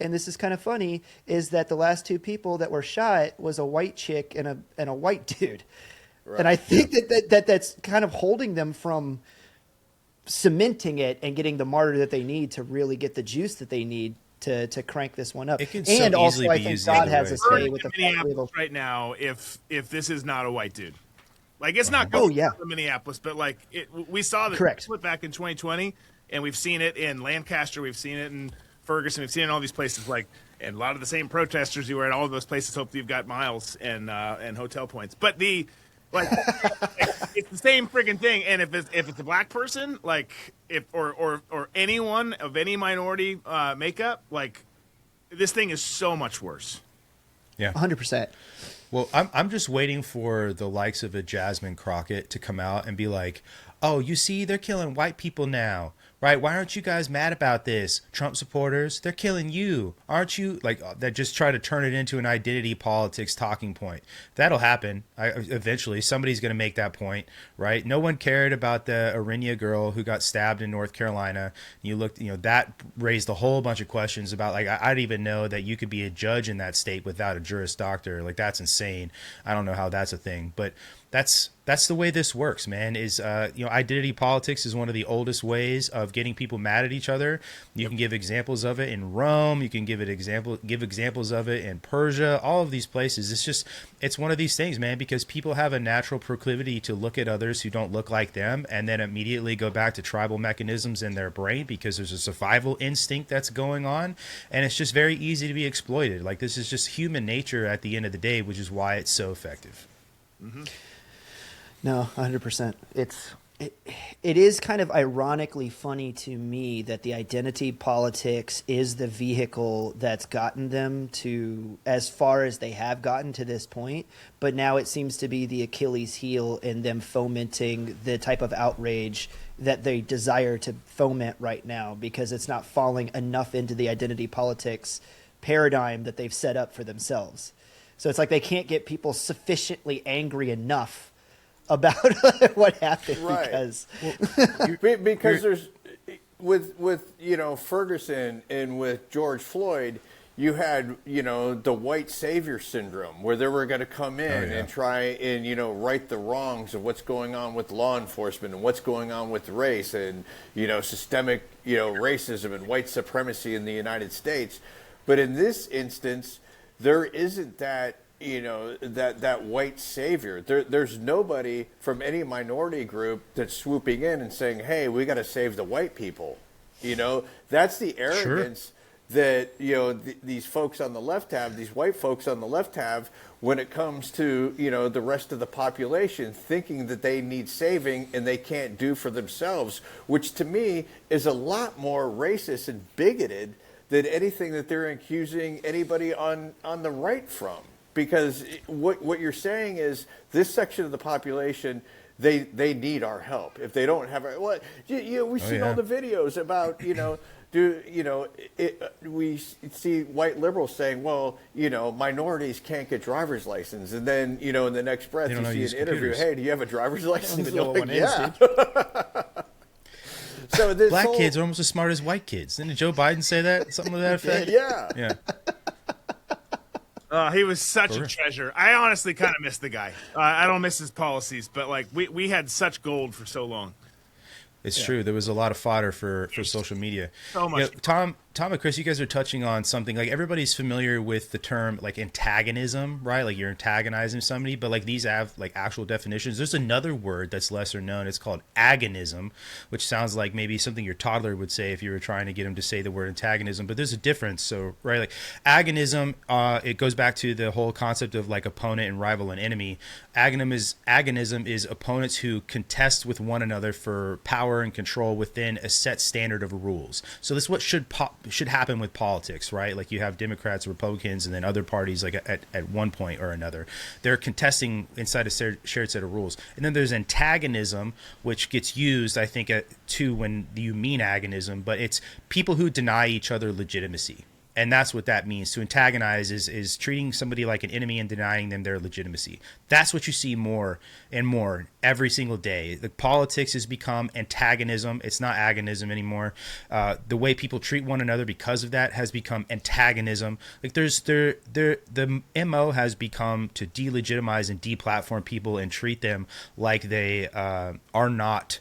and this is kind of funny, is that the last two people that were shot was a white chick and a white dude. Right. And I think that's kind of holding them from cementing it and getting the martyr that they need to really get the juice that they need to crank this one up. It can and so also, easily I be think used God either has way. a say with the Minneapolis right now. If this is not a white dude, like it's not going to Minneapolis, but like we saw the split back in 2020, and we've seen it in Lancaster, we've seen it in Ferguson, we've seen it in all these places, like, and a lot of the same protesters who were at all of those places. Hopefully you've got miles and hotel points. But Like, it's the same friggin' thing. And if it's a black person, like if or anyone of any minority makeup, like this thing is so much worse. Yeah. 100%. Well, I'm just waiting for the likes of a Jasmine Crockett to come out and be like, oh, you see, they're killing white people now, right? Why aren't you guys mad about this? Trump supporters, they're killing you. Aren't you? Like, that just try to turn it into an identity politics talking point. That'll happen. Eventually, somebody's going to make that point, right? No one cared about the Arinya girl who got stabbed in North Carolina. You looked, that raised a whole bunch of questions about, like, I didn't even know that you could be a judge in that state without a Juris Doctor. Like, that's insane. I don't know how that's a thing, but that's the way this works, man. Is identity politics is one of the oldest ways of getting people mad at each other. You can give examples of it in Rome. You can give examples of it in Persia. All of these places. It's one of these things, man, because people have a natural proclivity to look at others who don't look like them and then immediately go back to tribal mechanisms in their brain because there's a survival instinct that's going on, and it's just very easy to be exploited. Like, this is just human nature at the end of the day, which is why it's so effective. Mm-hmm. No, 100%. It is kind of ironically funny to me that the identity politics is the vehicle that's gotten them to as far as they have gotten to this point, but now it seems to be the Achilles heel in them fomenting the type of outrage that they desire to foment right now because it's not falling enough into the identity politics paradigm that they've set up for themselves. So it's like they can't get people sufficiently angry enough about what happened, right? Because there's with Ferguson and with George Floyd, you had the white savior syndrome where they were going to come in and try and right the wrongs of what's going on with law enforcement and what's going on with race and systemic racism and white supremacy in the United States. But in this instance, there isn't that. That white savior. There's nobody from any minority group that's swooping in and saying, hey, we got to save the white people. That's the arrogance that, these folks on the left have, these white folks on the left have when it comes to, the rest of the population thinking that they need saving and they can't do for themselves, which to me is a lot more racist and bigoted than anything that they're accusing anybody on the right from. Because what you're saying is this section of the population, they need our help. If they don't have it, we've seen all the videos about we see white liberals saying, well, minorities can't get driver's license, and then in the next breath you see an interview, hey, do you have a driver's license? I don't even know what one yeah. is, So this Black kids are almost as smart as white kids. Didn't Joe Biden say that? Something to that effect? Yeah. He was such a treasure. I honestly kind of miss the guy. I don't miss his policies, but like we had such gold for so long. It's true. There was a lot of fodder for social media. So much. Tom and Chris, you guys are touching on something like everybody's familiar with the term like antagonism, right? Like you're antagonizing somebody, but like these have like actual definitions. There's another word that's lesser known. It's called agonism, which sounds like maybe something your toddler would say if you were trying to get him to say the word antagonism, but there's a difference. So, right, like agonism, it goes back to the whole concept of like opponent and rival and enemy. Agonism is opponents who contest with one another for power and control within a set standard of rules. So this is what should happen with politics, right? Like you have Democrats, Republicans, and then other parties like at one point or another. They're contesting inside a shared set of rules. And then there's antagonism, which gets used, I think, too when you mean agonism, but it's people who deny each other legitimacy. And that's what that means. To antagonize is treating somebody like an enemy and denying them their legitimacy. That's what you see more and more every single day. The politics has become antagonism. It's not agonism anymore. The way people treat one another because of that has become antagonism. Like the MO has become to delegitimize and deplatform people and treat them like they are not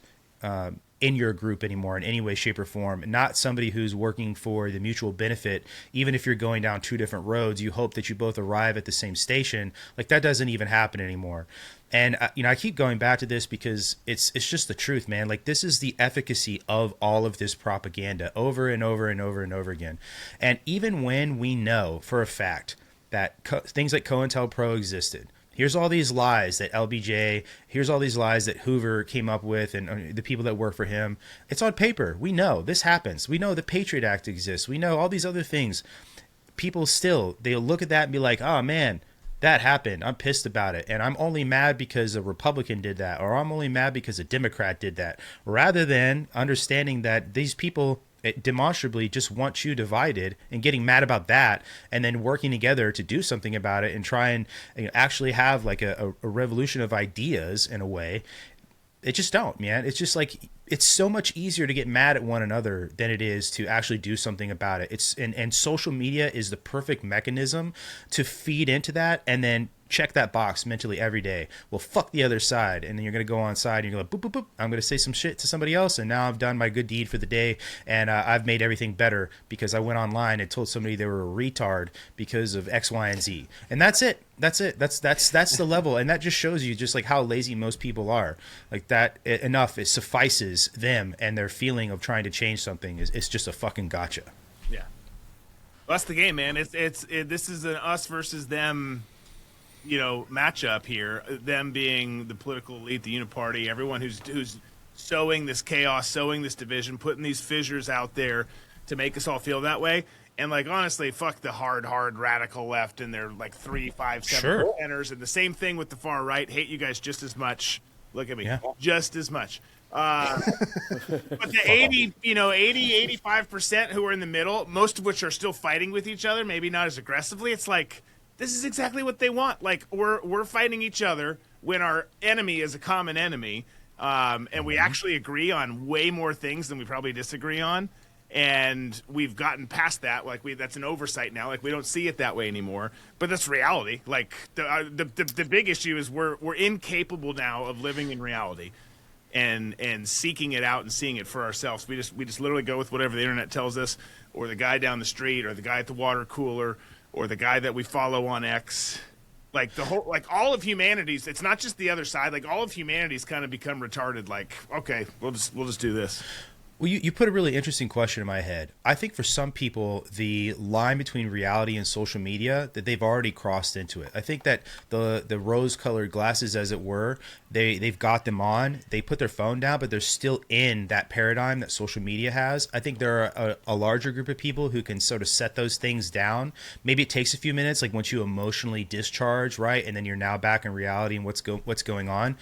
in your group anymore in any way, shape, or form. Not somebody who's working for the mutual benefit. Even if you're going down two different roads, you hope that you both arrive at the same station. Like that doesn't even happen anymore. And I keep going back to this because it's just the truth, man. Like this is the efficacy of all of this propaganda over and over and over and over again. And even when we know for a fact that things like COINTELPRO existed, Here's all these lies that LBJ, here's all these lies that Hoover came up with and the people that work for him. It's on paper. We know this happens. We know the Patriot Act exists. We know all these other things. People still, they'll look at that and be like, oh man, that happened. I'm pissed about it. And I'm only mad because a Republican did that, or I'm only mad because a Democrat did that, rather than understanding that these people demonstrably just want you divided and getting mad about that, and then working together to do something about it and try and actually have like a revolution of ideas in a way. It just don't, man. It's just like, it's so much easier to get mad at one another than it is to actually do something about it. And social media is the perfect mechanism to feed into that and then check that box mentally every day. Well, fuck the other side. And then you're going to go on side and you're going to boop, boop, boop. I'm going to say some shit to somebody else. And now I've done my good deed for the day. And I've made everything better because I went online and told somebody they were a retard because of X, Y, and Z. And that's it. That's it. That's the level. And that just shows you just like how lazy most people are. Like that enough. It suffices them and their feeling of trying to change something. It's just a fucking gotcha. Yeah. Well, that's the game, man. This is an us versus them, matchup here. Them being the political elite, the uniparty, everyone who's sowing this chaos, sowing this division, putting these fissures out there to make us all feel that way. And like, honestly, fuck the hard radical left and their like 3, 5, 7 percenters. And the same thing with the far right. Hate you guys just as much. Look at me, just as much. But the 85% who are in the middle, most of which are still fighting with each other, maybe not as aggressively. It's like, this is exactly what they want. Like, we're fighting each other when our enemy is a common enemy, and we actually agree on way more things than we probably disagree on. And we've gotten past that. Like, that's an oversight now. Like, we don't see it that way anymore. But that's reality. Like, the big issue is we're incapable now of living in reality and seeking it out and seeing it for ourselves. We just literally go with whatever the internet tells us, or the guy down the street, or the guy at the water cooler, or the guy that we follow on X. Like all of humanity's, it's not just the other side. Like, all of humanity's kind of become retarded. Like, okay, we'll just do this. Well, you put a really interesting question in my head. I think for some people, the line between reality and social media, that they've already crossed into it. I think that the rose-colored glasses, as it were, they've got them on. They put their phone down, but they're still in that paradigm that social media has. I think there are a larger group of people who can sort of set those things down. Maybe it takes a few minutes, like once you emotionally discharge, right? And then you're now back in reality and what's going on.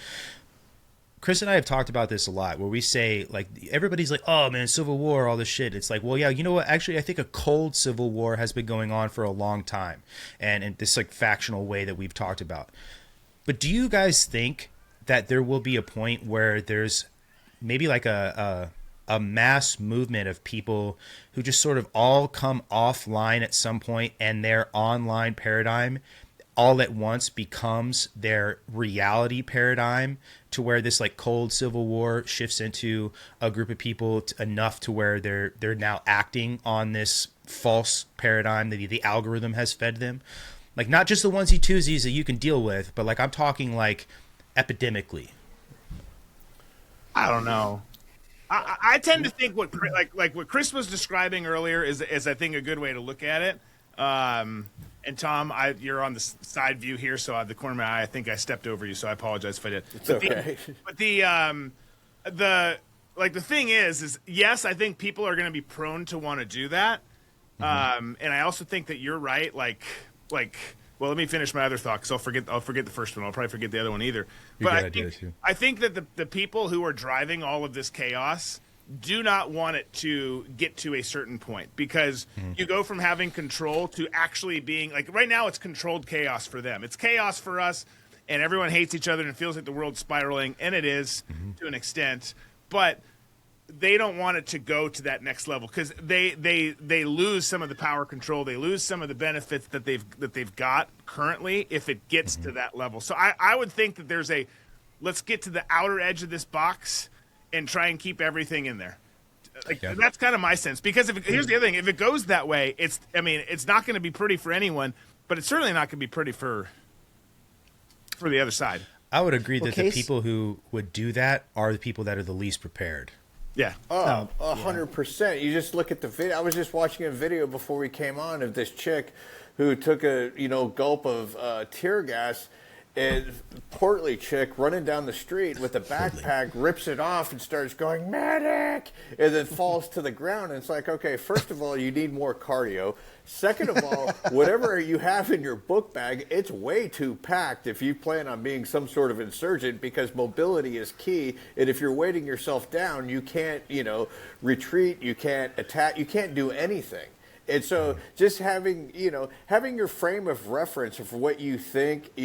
Chris and I have talked about this a lot, where we say, like, everybody's like, oh man, Civil War, all this shit. It's like, well, yeah, you know what? Actually, I think a cold Civil War has been going on for a long time, and in this like factional way that we've talked about. But do you guys think that there will be a point where there's maybe like a mass movement of people who just sort of all come offline at some point, and their online paradigm all at once becomes their reality paradigm, to where this like cold Civil War shifts into a group of people enough to where they're now acting on this false paradigm that the algorithm has fed them? Like, not just the onesie twosies that you can deal with, but like, I'm talking like epidemically. I don't know. I tend to think what Chris was describing earlier is I think a good way to look at it. And Tom, you're on the side view here, so the corner of my eye, I think I stepped over you, so I apologize if I did. It's okay. The thing is yes, I think people are going to be prone to want to do that, and I also think that you're right. Well, let me finish my other thought, because I'll forget the first one. I'll probably forget the other one either. But I think that the people who are driving all of this chaos do not want it to get to a certain point, because you go from having control to actually being like, right now it's controlled chaos for them. It's chaos for us, and everyone hates each other and it feels like the world's spiraling, and it is to an extent, but they don't want it to go to that next level, because they lose some of the power control, they lose some of the benefits that they've got currently if it gets to that level. So I would think that there's let's get to the outer edge of this box and try and keep everything in there. That's kind of my sense. Because here's the other thing: if it goes that way, it's not going to be pretty for anyone, but it's certainly not going to be pretty for the other side. I would agree that the people who would do that are the people that are the least prepared. Yeah. 100%. You just look at the video. I was just watching a video before we came on of this chick who took a gulp of tear gas, and portly chick running down the street with a backpack rips it off and starts going medic, and then falls to the ground. And it's like, okay, first of all, you need more cardio. Second of all, whatever you have in your book bag, it's way too packed if you plan on being some sort of insurgent, because mobility is key. And if you're weighting yourself down, you can't, retreat, you can't attack, you can't do anything. And so just having your frame of reference of what you think, a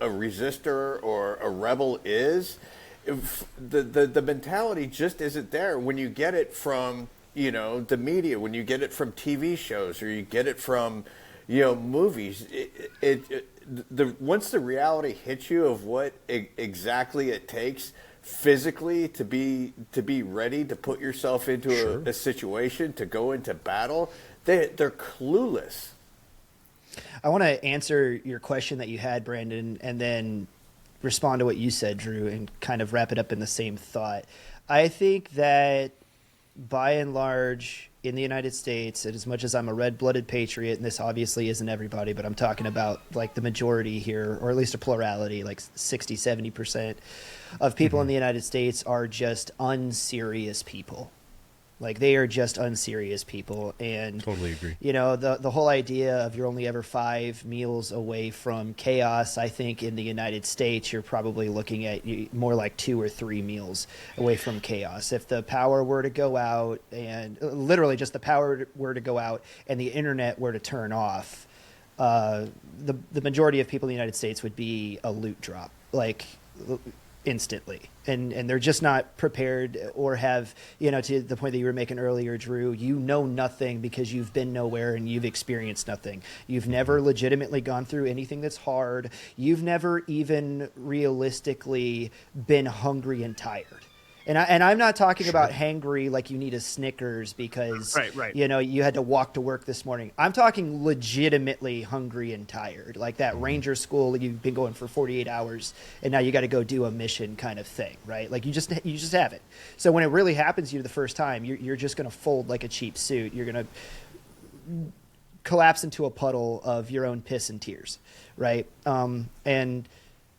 resistor or a rebel is, the mentality just isn't there when you get it from, the media, when you get it from TV shows, or you get it from, movies. Once the reality hits you of what exactly it takes physically to be ready to put yourself into a situation, to go into battle, they're clueless. I want to answer your question that you had, Brandon, and then respond to what you said, Drew, and kind of wrap it up in the same thought. I think that by and large in the United States, and as much as I'm a red-blooded patriot, and this obviously isn't everybody, but I'm talking about like the majority here, or at least a plurality, like 60, 70% of people in the United States are just unserious people. Like, they are just unserious people. And totally agree. The whole idea of you're only ever 5 meals away from chaos, I think in the United States, you're probably looking at more like 2 or 3 meals away from chaos. If the power were to go out, and literally just the power were to go out and the internet were to turn off, the majority of people in the United States would be a loot drop, like instantly. And they're just not prepared, or have, to the point that you were making earlier, Drew, nothing because you've been nowhere and you've experienced nothing. You've never legitimately gone through anything that's hard. You've never even realistically been hungry and tired. And I'm not talking about hangry like you need a Snickers because you had to walk to work this morning. I'm talking legitimately hungry and tired, like that Ranger school you've been going for 48 hours and now you got to go do a mission kind of thing, right? Like you just haven't. So when it really happens to you the first time, you're just going to fold like a cheap suit. You're going to collapse into a puddle of your own piss and tears, right? And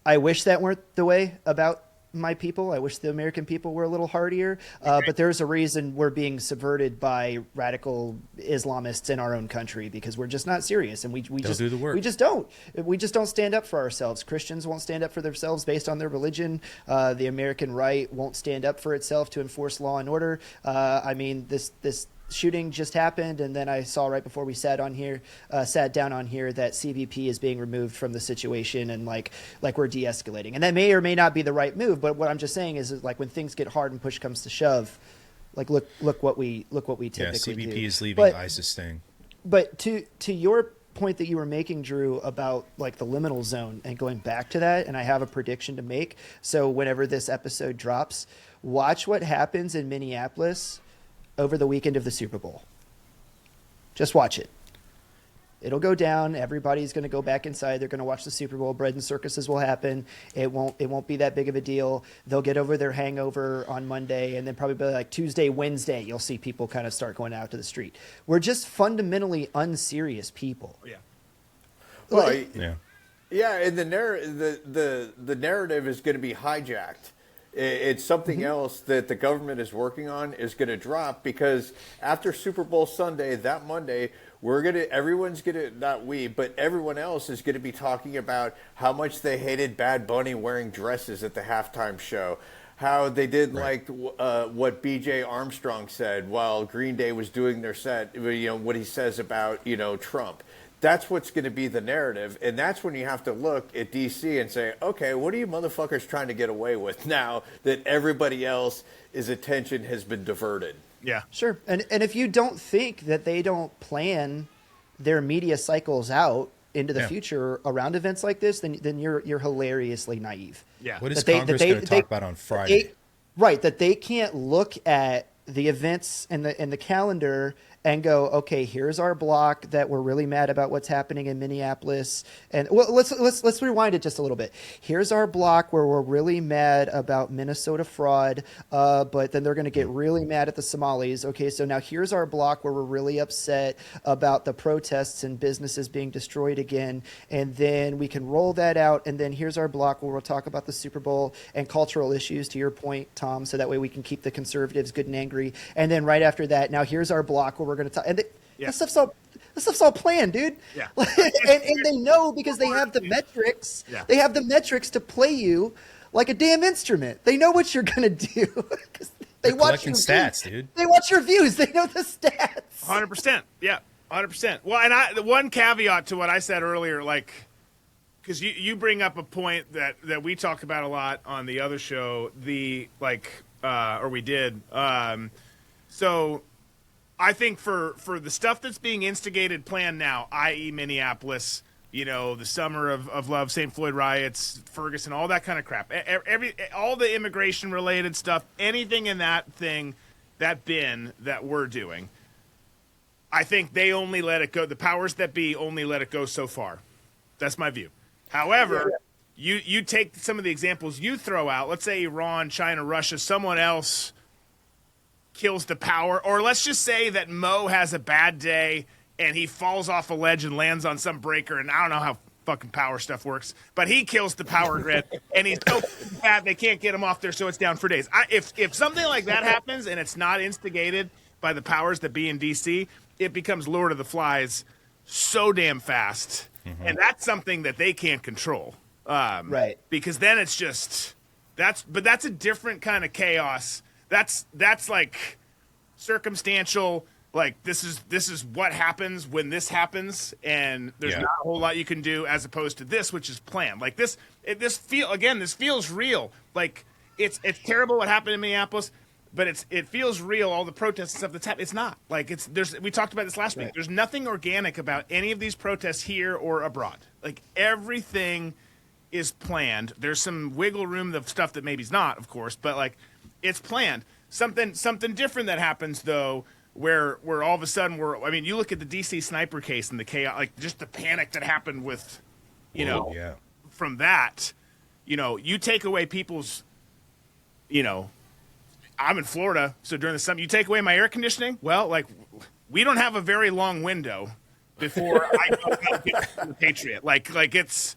I wish that weren't the way about my people. I wish the American people were a little hardier, but there's a reason we're being subverted by radical Islamists in our own country, because we're just not serious, and we just do the work. We just don't stand up for ourselves. Christians won't stand up for themselves based on their religion. The American right won't stand up for itself to enforce law and order. This shooting just happened, and then I saw right before we sat down on here that CBP is being removed from the situation, and like we're de-escalating, and that may or may not be the right move. But what I'm just saying is like when things get hard and push comes to shove, like look what we typically do. CBP is leaving, ISIS staying. But to your point that you were making, Drew, about like the liminal zone, and going back to that, and I have a prediction to make. So whenever this episode drops, watch what happens in Minneapolis over the weekend of the Super Bowl. Just watch it. It'll go down. Everybody's going to go back inside. They're going to watch the Super Bowl. Bread and circuses will happen. It won't be that big of a deal. They'll get over their hangover on Monday, and then probably by like Tuesday, Wednesday, you'll see people kind of start going out to the street. We're just fundamentally unserious people. Yeah. Well, yeah, and the narrative is going to be hijacked. It's something else that the government is working on is going to drop, because after Super Bowl Sunday, that Monday, everyone else is going to be talking about how much they hated Bad Bunny wearing dresses at the halftime show, how they didn't like what B.J. Armstrong said while Green Day was doing their set, what he says about, Trump. That's what's going to be the narrative, and that's when you have to look at D.C. and say, okay, what are you motherfuckers trying to get away with now that everybody else's attention has been diverted? Yeah. Sure. And if you don't think that they don't plan their media cycles out into the future around events like this, then you're hilariously naive. Yeah. What is Congress going to talk about on Friday? That they can't look at the events and the calendar and go, okay, here's our block that we're really mad about what's happening in Minneapolis. And well, let's rewind it just a little bit. Here's our block where we're really mad about Minnesota fraud, but then they're going to get really mad at the Somalis. Okay, so now here's our block where we're really upset about the protests and businesses being destroyed again. And then we can roll that out. And then here's our block where we'll talk about the Super Bowl and cultural issues, to your point, Tom, so that way we can keep the conservatives good and angry. And then right after that, now here's our block where we're going to talk. And that stuff's all planned, dude. Yeah. and they know, because they have the metrics. Yeah. They have the metrics to play you like a damn instrument. They know what you're going to do. They watch collecting your stats, views. dude. They watch your views. They know the stats. 100%. Yeah, 100%. Well, and the one caveat to what I said earlier, like, because you bring up a point that we talk about a lot on the other show, or we did. So I think for the stuff that's being instigated, planned now, i.e. Minneapolis, the Summer of Love, St. Floyd riots, Ferguson, all that kind of crap, all the immigration related stuff, anything in that thing, that bin that we're doing, I think they only let it go. The powers that be only let it go so far. That's my view. However, you take some of the examples you throw out, let's say Iran, China, Russia, someone else kills the power, or let's just say that Mo has a bad day and he falls off a ledge and lands on some breaker, and I don't know how fucking power stuff works, but he kills the power grid and he's so bad they can't get him off there, so it's down for days. If something like that happens and it's not instigated by the powers that be in DC, it becomes Lord of the Flies so damn fast. And that's something that they can't control. Right. Because then it's just that's a different kind of chaos. That's like circumstantial, like this is what happens when this happens, and there's not a whole lot you can do, as opposed to this, which is planned. Like this feels real. Like it's terrible what happened in Minneapolis, but it feels real, all the protests and stuff that's happening. It's not. Like we talked about this last week. There's nothing organic about any of these protests here or abroad. Like everything is planned. There's some wiggle room of stuff that maybe's not, of course, but like it's planned. Something different that happens though, where all of a sudden you look at the DC sniper case and the chaos, like just the panic that happened with, from that, you take away people's, I'm in Florida, so during the summer, you take away my air conditioning. Well, like, we don't have a very long window before I know how to get the Patriot. Like it's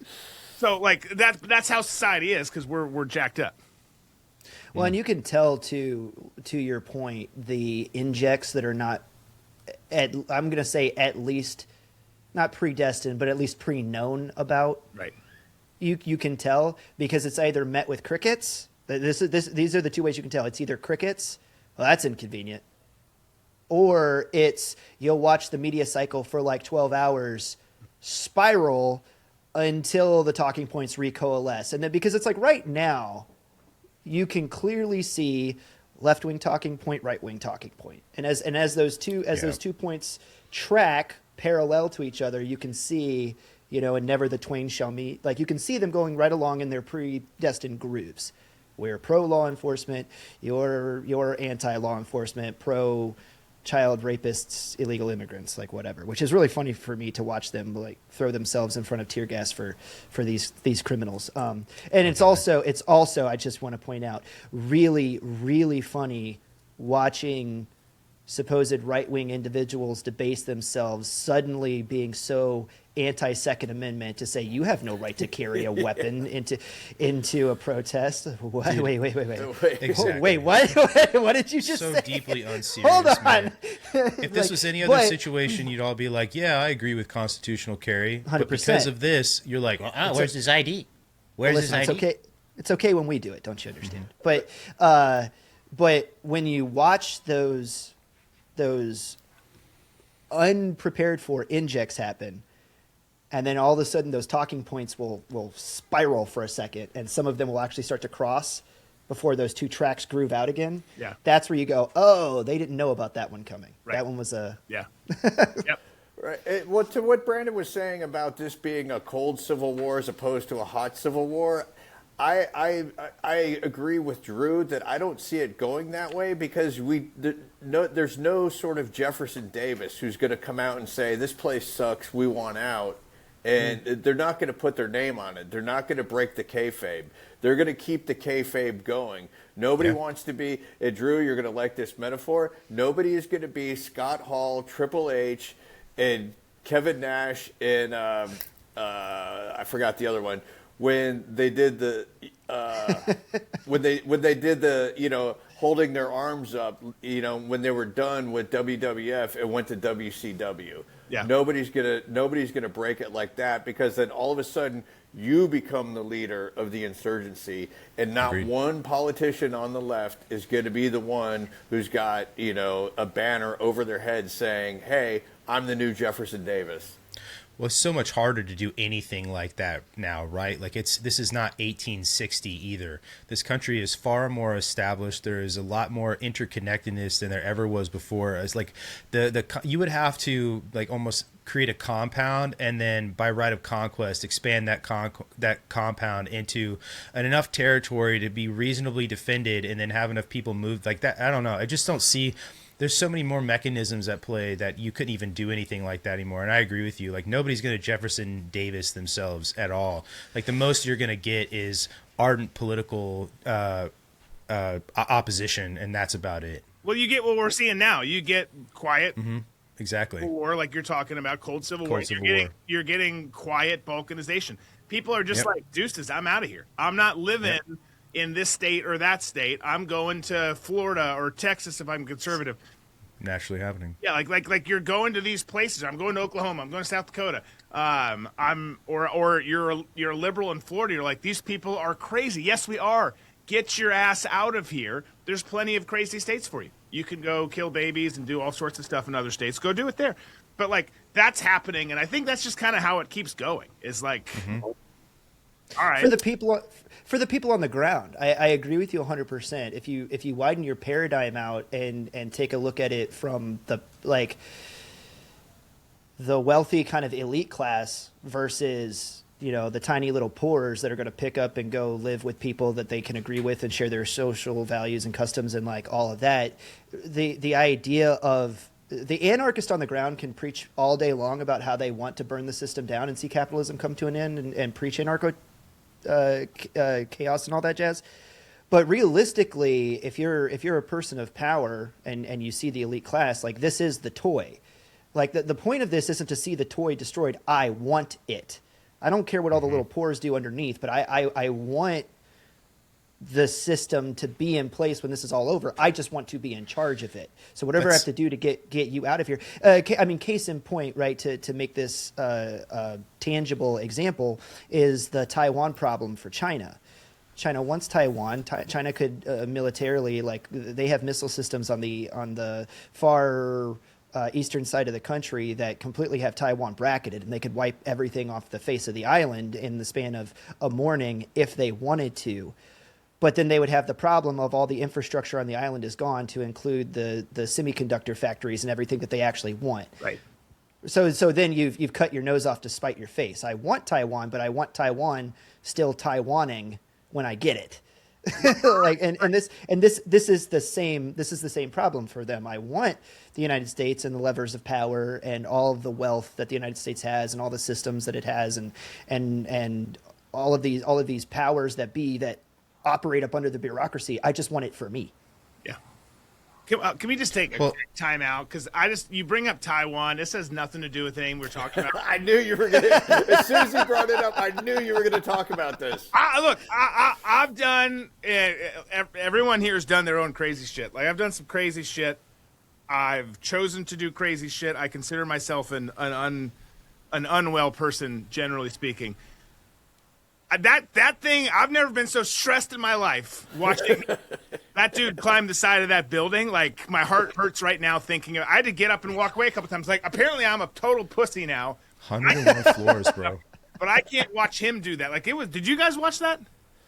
so like that's how society is, because we're jacked up. Well, and you can tell to your point, the injects that are not I'm going to say at least not predestined, but at least pre-known about. Right. You can tell because it's either met with crickets. These are the two ways you can tell. It's either crickets, well, that's inconvenient, or it's you'll watch the media cycle for like 12 hours spiral until the talking points recoalesce. And then because it's like right now, you can clearly see left-wing talking point, right-wing talking point. And as those two points track parallel to each other, you can see, and never the twain shall meet. Like you can see them going right along in their predestined grooves. We're pro-law enforcement, you're anti-law enforcement, pro-child rapists, illegal immigrants, like whatever, which is really funny for me to watch them like throw themselves in front of tear gas for these criminals. And it's also, I just want to point out, really, really funny watching supposed right-wing individuals debase themselves, suddenly being so anti-Second Amendment to say you have no right to carry a weapon into a protest. What? Dude, wait. Exactly. Wait, what? What did you just say? So deeply unserious. Hold on. Man. If this was any other situation, you'd all be like, "Yeah, I agree with constitutional carry." 100%. But because of this, you're like, "Where's his ID? Where's his ID?" It's okay. It's okay when we do it. Don't you understand? But when you watch those unprepared for injects happen, and then all of a sudden those talking points will spiral for a second, and some of them will actually start to cross before those two tracks groove out again. Yeah. That's where you go, oh, they didn't know about that one coming. Right. That one was a... Yeah. Yep. Right. Well, to what Brandon was saying about this being a cold civil war as opposed to a hot civil war, I agree with Drew that I don't see it going that way because there's no sort of Jefferson Davis who's going to come out and say this place sucks, we want out, and they're not going to put their name on it. They're not going to break the kayfabe. They're going to keep the kayfabe going. Nobody wants to be. And Drew, you're going to like this metaphor. Nobody is going to be Scott Hall, Triple H, and Kevin Nash, and I forgot the other one. When they did the when they did the holding their arms up, when they were done with WWF and went to WCW. Yeah. Nobody's gonna break it like that, because then all of a sudden you become the leader of the insurgency, and not Agreed. one politician on the left is going to be the one who's got a banner over their head saying, "Hey, I'm the new Jefferson Davis." Well, it's so much harder to do anything like that now, right? Like this is not 1860 either. This country is far more established. There is a lot more interconnectedness than there ever was before. It's like you would have to like almost create a compound and then by right of conquest expand that compound into enough territory to be reasonably defended, and then have enough people move like that. I don't know. I just don't see. There's so many more mechanisms at play that you couldn't even do anything like that anymore. And I agree with you. Like nobody's going to Jefferson Davis themselves at all. Like the most you're going to get is ardent political opposition, and that's about it. Well, you get what we're seeing now. You get quiet Exactly. war, like you're talking about, cold civil war. Cold Civil War. You're getting quiet balkanization. People are just like, deuces, I'm out of here. I'm not living in this state or that state. I'm going to Florida or Texas if I'm conservative. Naturally happening. Yeah, like you're going to these places. I'm going to Oklahoma. I'm going to South Dakota. Or you're a liberal in Florida. You're like, these people are crazy. Yes, we are. Get your ass out of here. There's plenty of crazy states for you. You can go kill babies and do all sorts of stuff in other states. Go do it there. But like that's happening, and I think that's just kind of how it keeps going. Is like, all right, for the people on the ground, I agree with you 100%. If you widen your paradigm out and take a look at it from the wealthy kind of elite class versus the tiny little poors that are going to pick up and go live with people that they can agree with and share their social values and customs and like all of that, the idea of the anarchist on the ground can preach all day long about how they want to burn the system down and see capitalism come to an end and preach anarcho chaos and all that jazz. But realistically, if you're a person of power and you see the elite class, like this is the toy. Like the point of this isn't to see the toy destroyed. I want it. I don't care what all the little pores do underneath, but I want the system to be in place when this is all over. I just want to be in charge of it. So whatever I have to do to get you out of here. I mean, case in point, right, to make this tangible example is the Taiwan problem for China. China wants Taiwan. China could militarily, like they have missile systems on the far eastern side of the country that completely have Taiwan bracketed, and they could wipe everything off the face of the island in the span of a morning if they wanted to. But then they would have the problem of all the infrastructure on the island is gone, to include the semiconductor factories and everything that they actually want. right. So then you've cut your nose off to spite your face. I want Taiwan, but I want Taiwan still Taiwaning when I get it. This is the same problem for them. I want the United States and the levers of power and all of the wealth that the United States has and all the systems that it has and all of these powers that operate up under the bureaucracy. I just want it for me. Yeah. Can we just take a time out? Because you bring up Taiwan. This has nothing to do with anything we're talking about. I knew you were going to. As soon as you brought it up, I knew you were going to talk about this. I've done. Everyone here has done their own crazy shit. Like I've done some crazy shit. I've chosen to do crazy shit. I consider myself an unwell person, generally speaking. That thing, I've never been so stressed in my life watching that dude climb the side of that building. Like, my heart hurts right now thinking of it. I had to get up and walk away a couple times. Like, apparently I'm a total pussy now. 101 floors, bro. But I can't watch him do that. Like, did you guys watch that?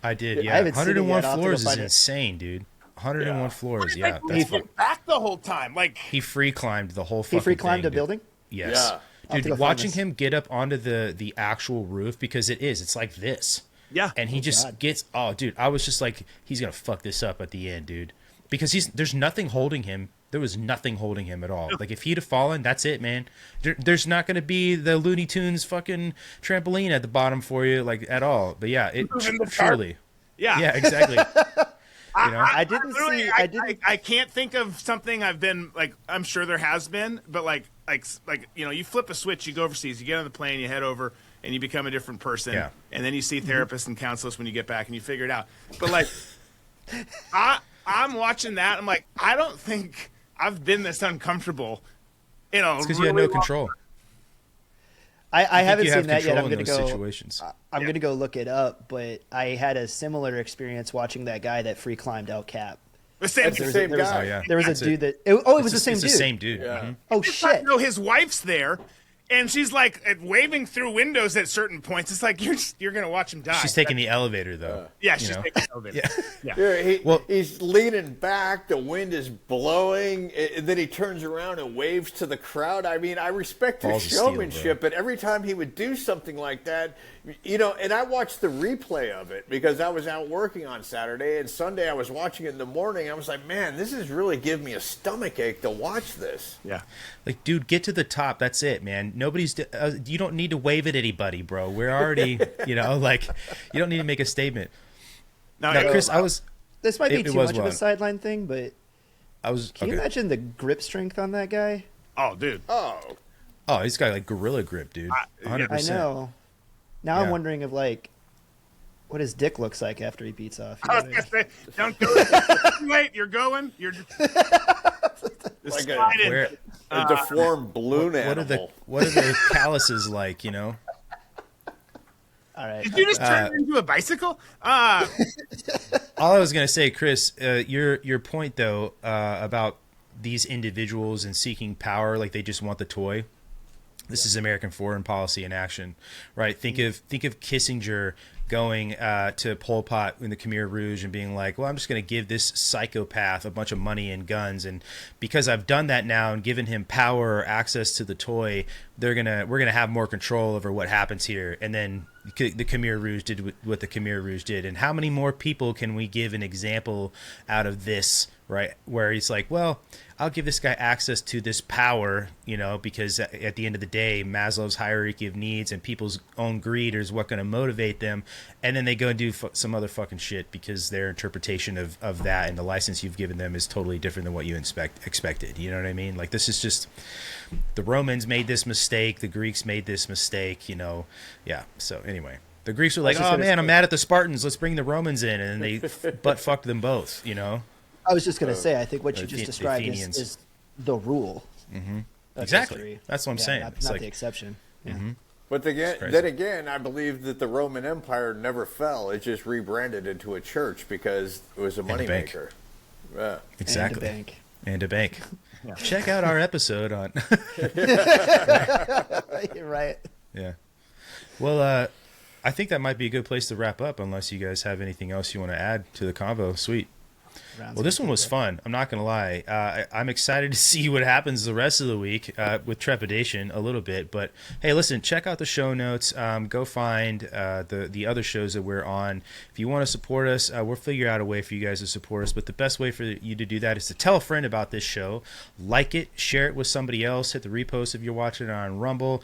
I did, I yeah. haven't seen it 101 yet. I'll have to floors go is find it. insane, dude. 101 floors, yeah. Like, he went back the whole time. Like, He free climbed the whole He fucking free climbed thing, a dude. building? Yes. Yeah. I'll have to Dude, go find watching this. him get up onto the actual roof, because it's like this. Yeah. And he just God. gets, oh, dude, I was just like, he's going to fuck this up at the end, dude. Because there's nothing holding him. There was nothing holding him at all. Like, if he'd have fallen, that's it, man. There's not going to be the Looney Tunes fucking trampoline at the bottom for you, like, at all. But yeah, it surely. Yeah. Yeah, exactly. You know? I didn't see. I didn't. I can't think of something I've been like. I'm sure there has been, but like you know, you flip a switch, you go overseas, you get on the plane, you head over, and you become a different person. Yeah. And then you see therapists and counselors when you get back, and you figure it out. But like, I'm watching that. I'm like, I don't think I've been this uncomfortable. You know, It's because you had no control. I haven't you seen have that yet. control I'm in gonna those go. situations. I'm gonna go look it up. But I had a similar experience watching that guy that free climbed El Cap. The same. That's the same there was- guy. Oh, yeah. There was That's a dude it. that. It was It's the same it's dude. the same dude. Yeah. Mhm. Oh shit! No, his wife's there, and she's like waving through windows at certain points. It's like you're gonna watch him die. She's taking the elevator, though. Yeah, you she's know? taking the elevator. Yeah. Yeah, Well- he's leaning back. The wind is blowing. And then he turns around and waves to the crowd. I mean, I respect his Balls of steel, showmanship, but every time he would do something like that, you know, and I watched the replay of it because I was out working on Saturday, and Sunday I was watching it in the morning. I was like, man, this is really giving me a stomach ache to watch this. Yeah. Like, dude, get to the top. That's it, man. You don't need to wave at anybody, bro. We're already, you know, like, you don't need to make a statement. Now, Now, Chris, This might be It too was much of one. a sideline thing, but can you okay. imagine the grip strength on that guy? oh, dude. Oh, Oh, he's got like gorilla grip, dude. yeah. 100%. I know. Now I'm Yeah. wondering of like what his dick looks like after he beats off. You I know was what I mean? gonna say, don't go. Too late. You're going. You're just like slide in. Where, a deformed balloon what are the animal. calluses like, you know? All right. Did you just turn it into a bicycle? All I was gonna say, Chris, your point though about these individuals and seeking power, like they just want the toy. This is American foreign policy in action, right? Think of Kissinger going to Pol Pot in the Khmer Rouge and being like, well, I'm just going to give this psychopath a bunch of money and guns, and because I've done that now and given him power or access to the toy, we're gonna have more control over what happens here. And then the Khmer Rouge did what the Khmer Rouge did. And how many more people can we give an example out of this, right? Where he's like, well, I'll give this guy access to this power, you know, because at the end of the day, Maslow's hierarchy of needs and people's own greed is what going to motivate them. And then they go and do some other fucking shit because their interpretation of that and the license you've given them is totally different than what you expected. You know what I mean? Like, this is just, the Romans made this mistake. The Greeks made this mistake, you know? Yeah. So anyway, the Greeks were like, oh man, I'm mad at the Spartans. Let's bring the Romans in. And they butt fucked them both, you know? I was just going to say, I think what you the just described Athenians. is the rule. Mm-hmm. of Exactly. history. That's what I'm Yeah, saying. Not, It's not like, the exception. Yeah. But crazy. then again, I believe that the Roman Empire never fell. It just rebranded into a church because it was a And a bank. moneymaker. Yeah. exactly. And a bank. Check out our episode on. You're right. Yeah. Well, I think that might be a good place to wrap up, unless you guys have anything else you want to add to the convo. Sweet. Well, this one was fun. I'm not going to lie. I'm excited to see what happens the rest of the week with trepidation a little bit. But, hey, listen, check out the show notes. Go find the other shows that we're on. If you want to support us, we'll figure out a way for you guys to support us. But the best way for you to do that is to tell a friend about this show. Like it. Share it with somebody else. Hit the repost if you're watching it on Rumble.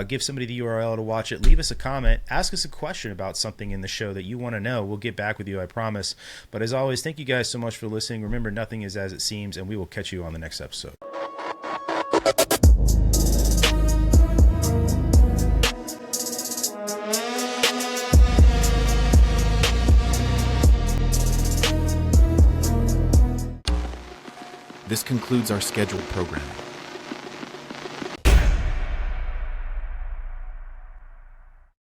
Give somebody the URL to watch it. Leave us a comment. Ask us a question about something in the show that you want to know. We'll get back with you, I promise. But as always, thank you guys so much for listening. Remember, nothing is as it seems, and we will catch you on the next episode. This concludes our scheduled programming.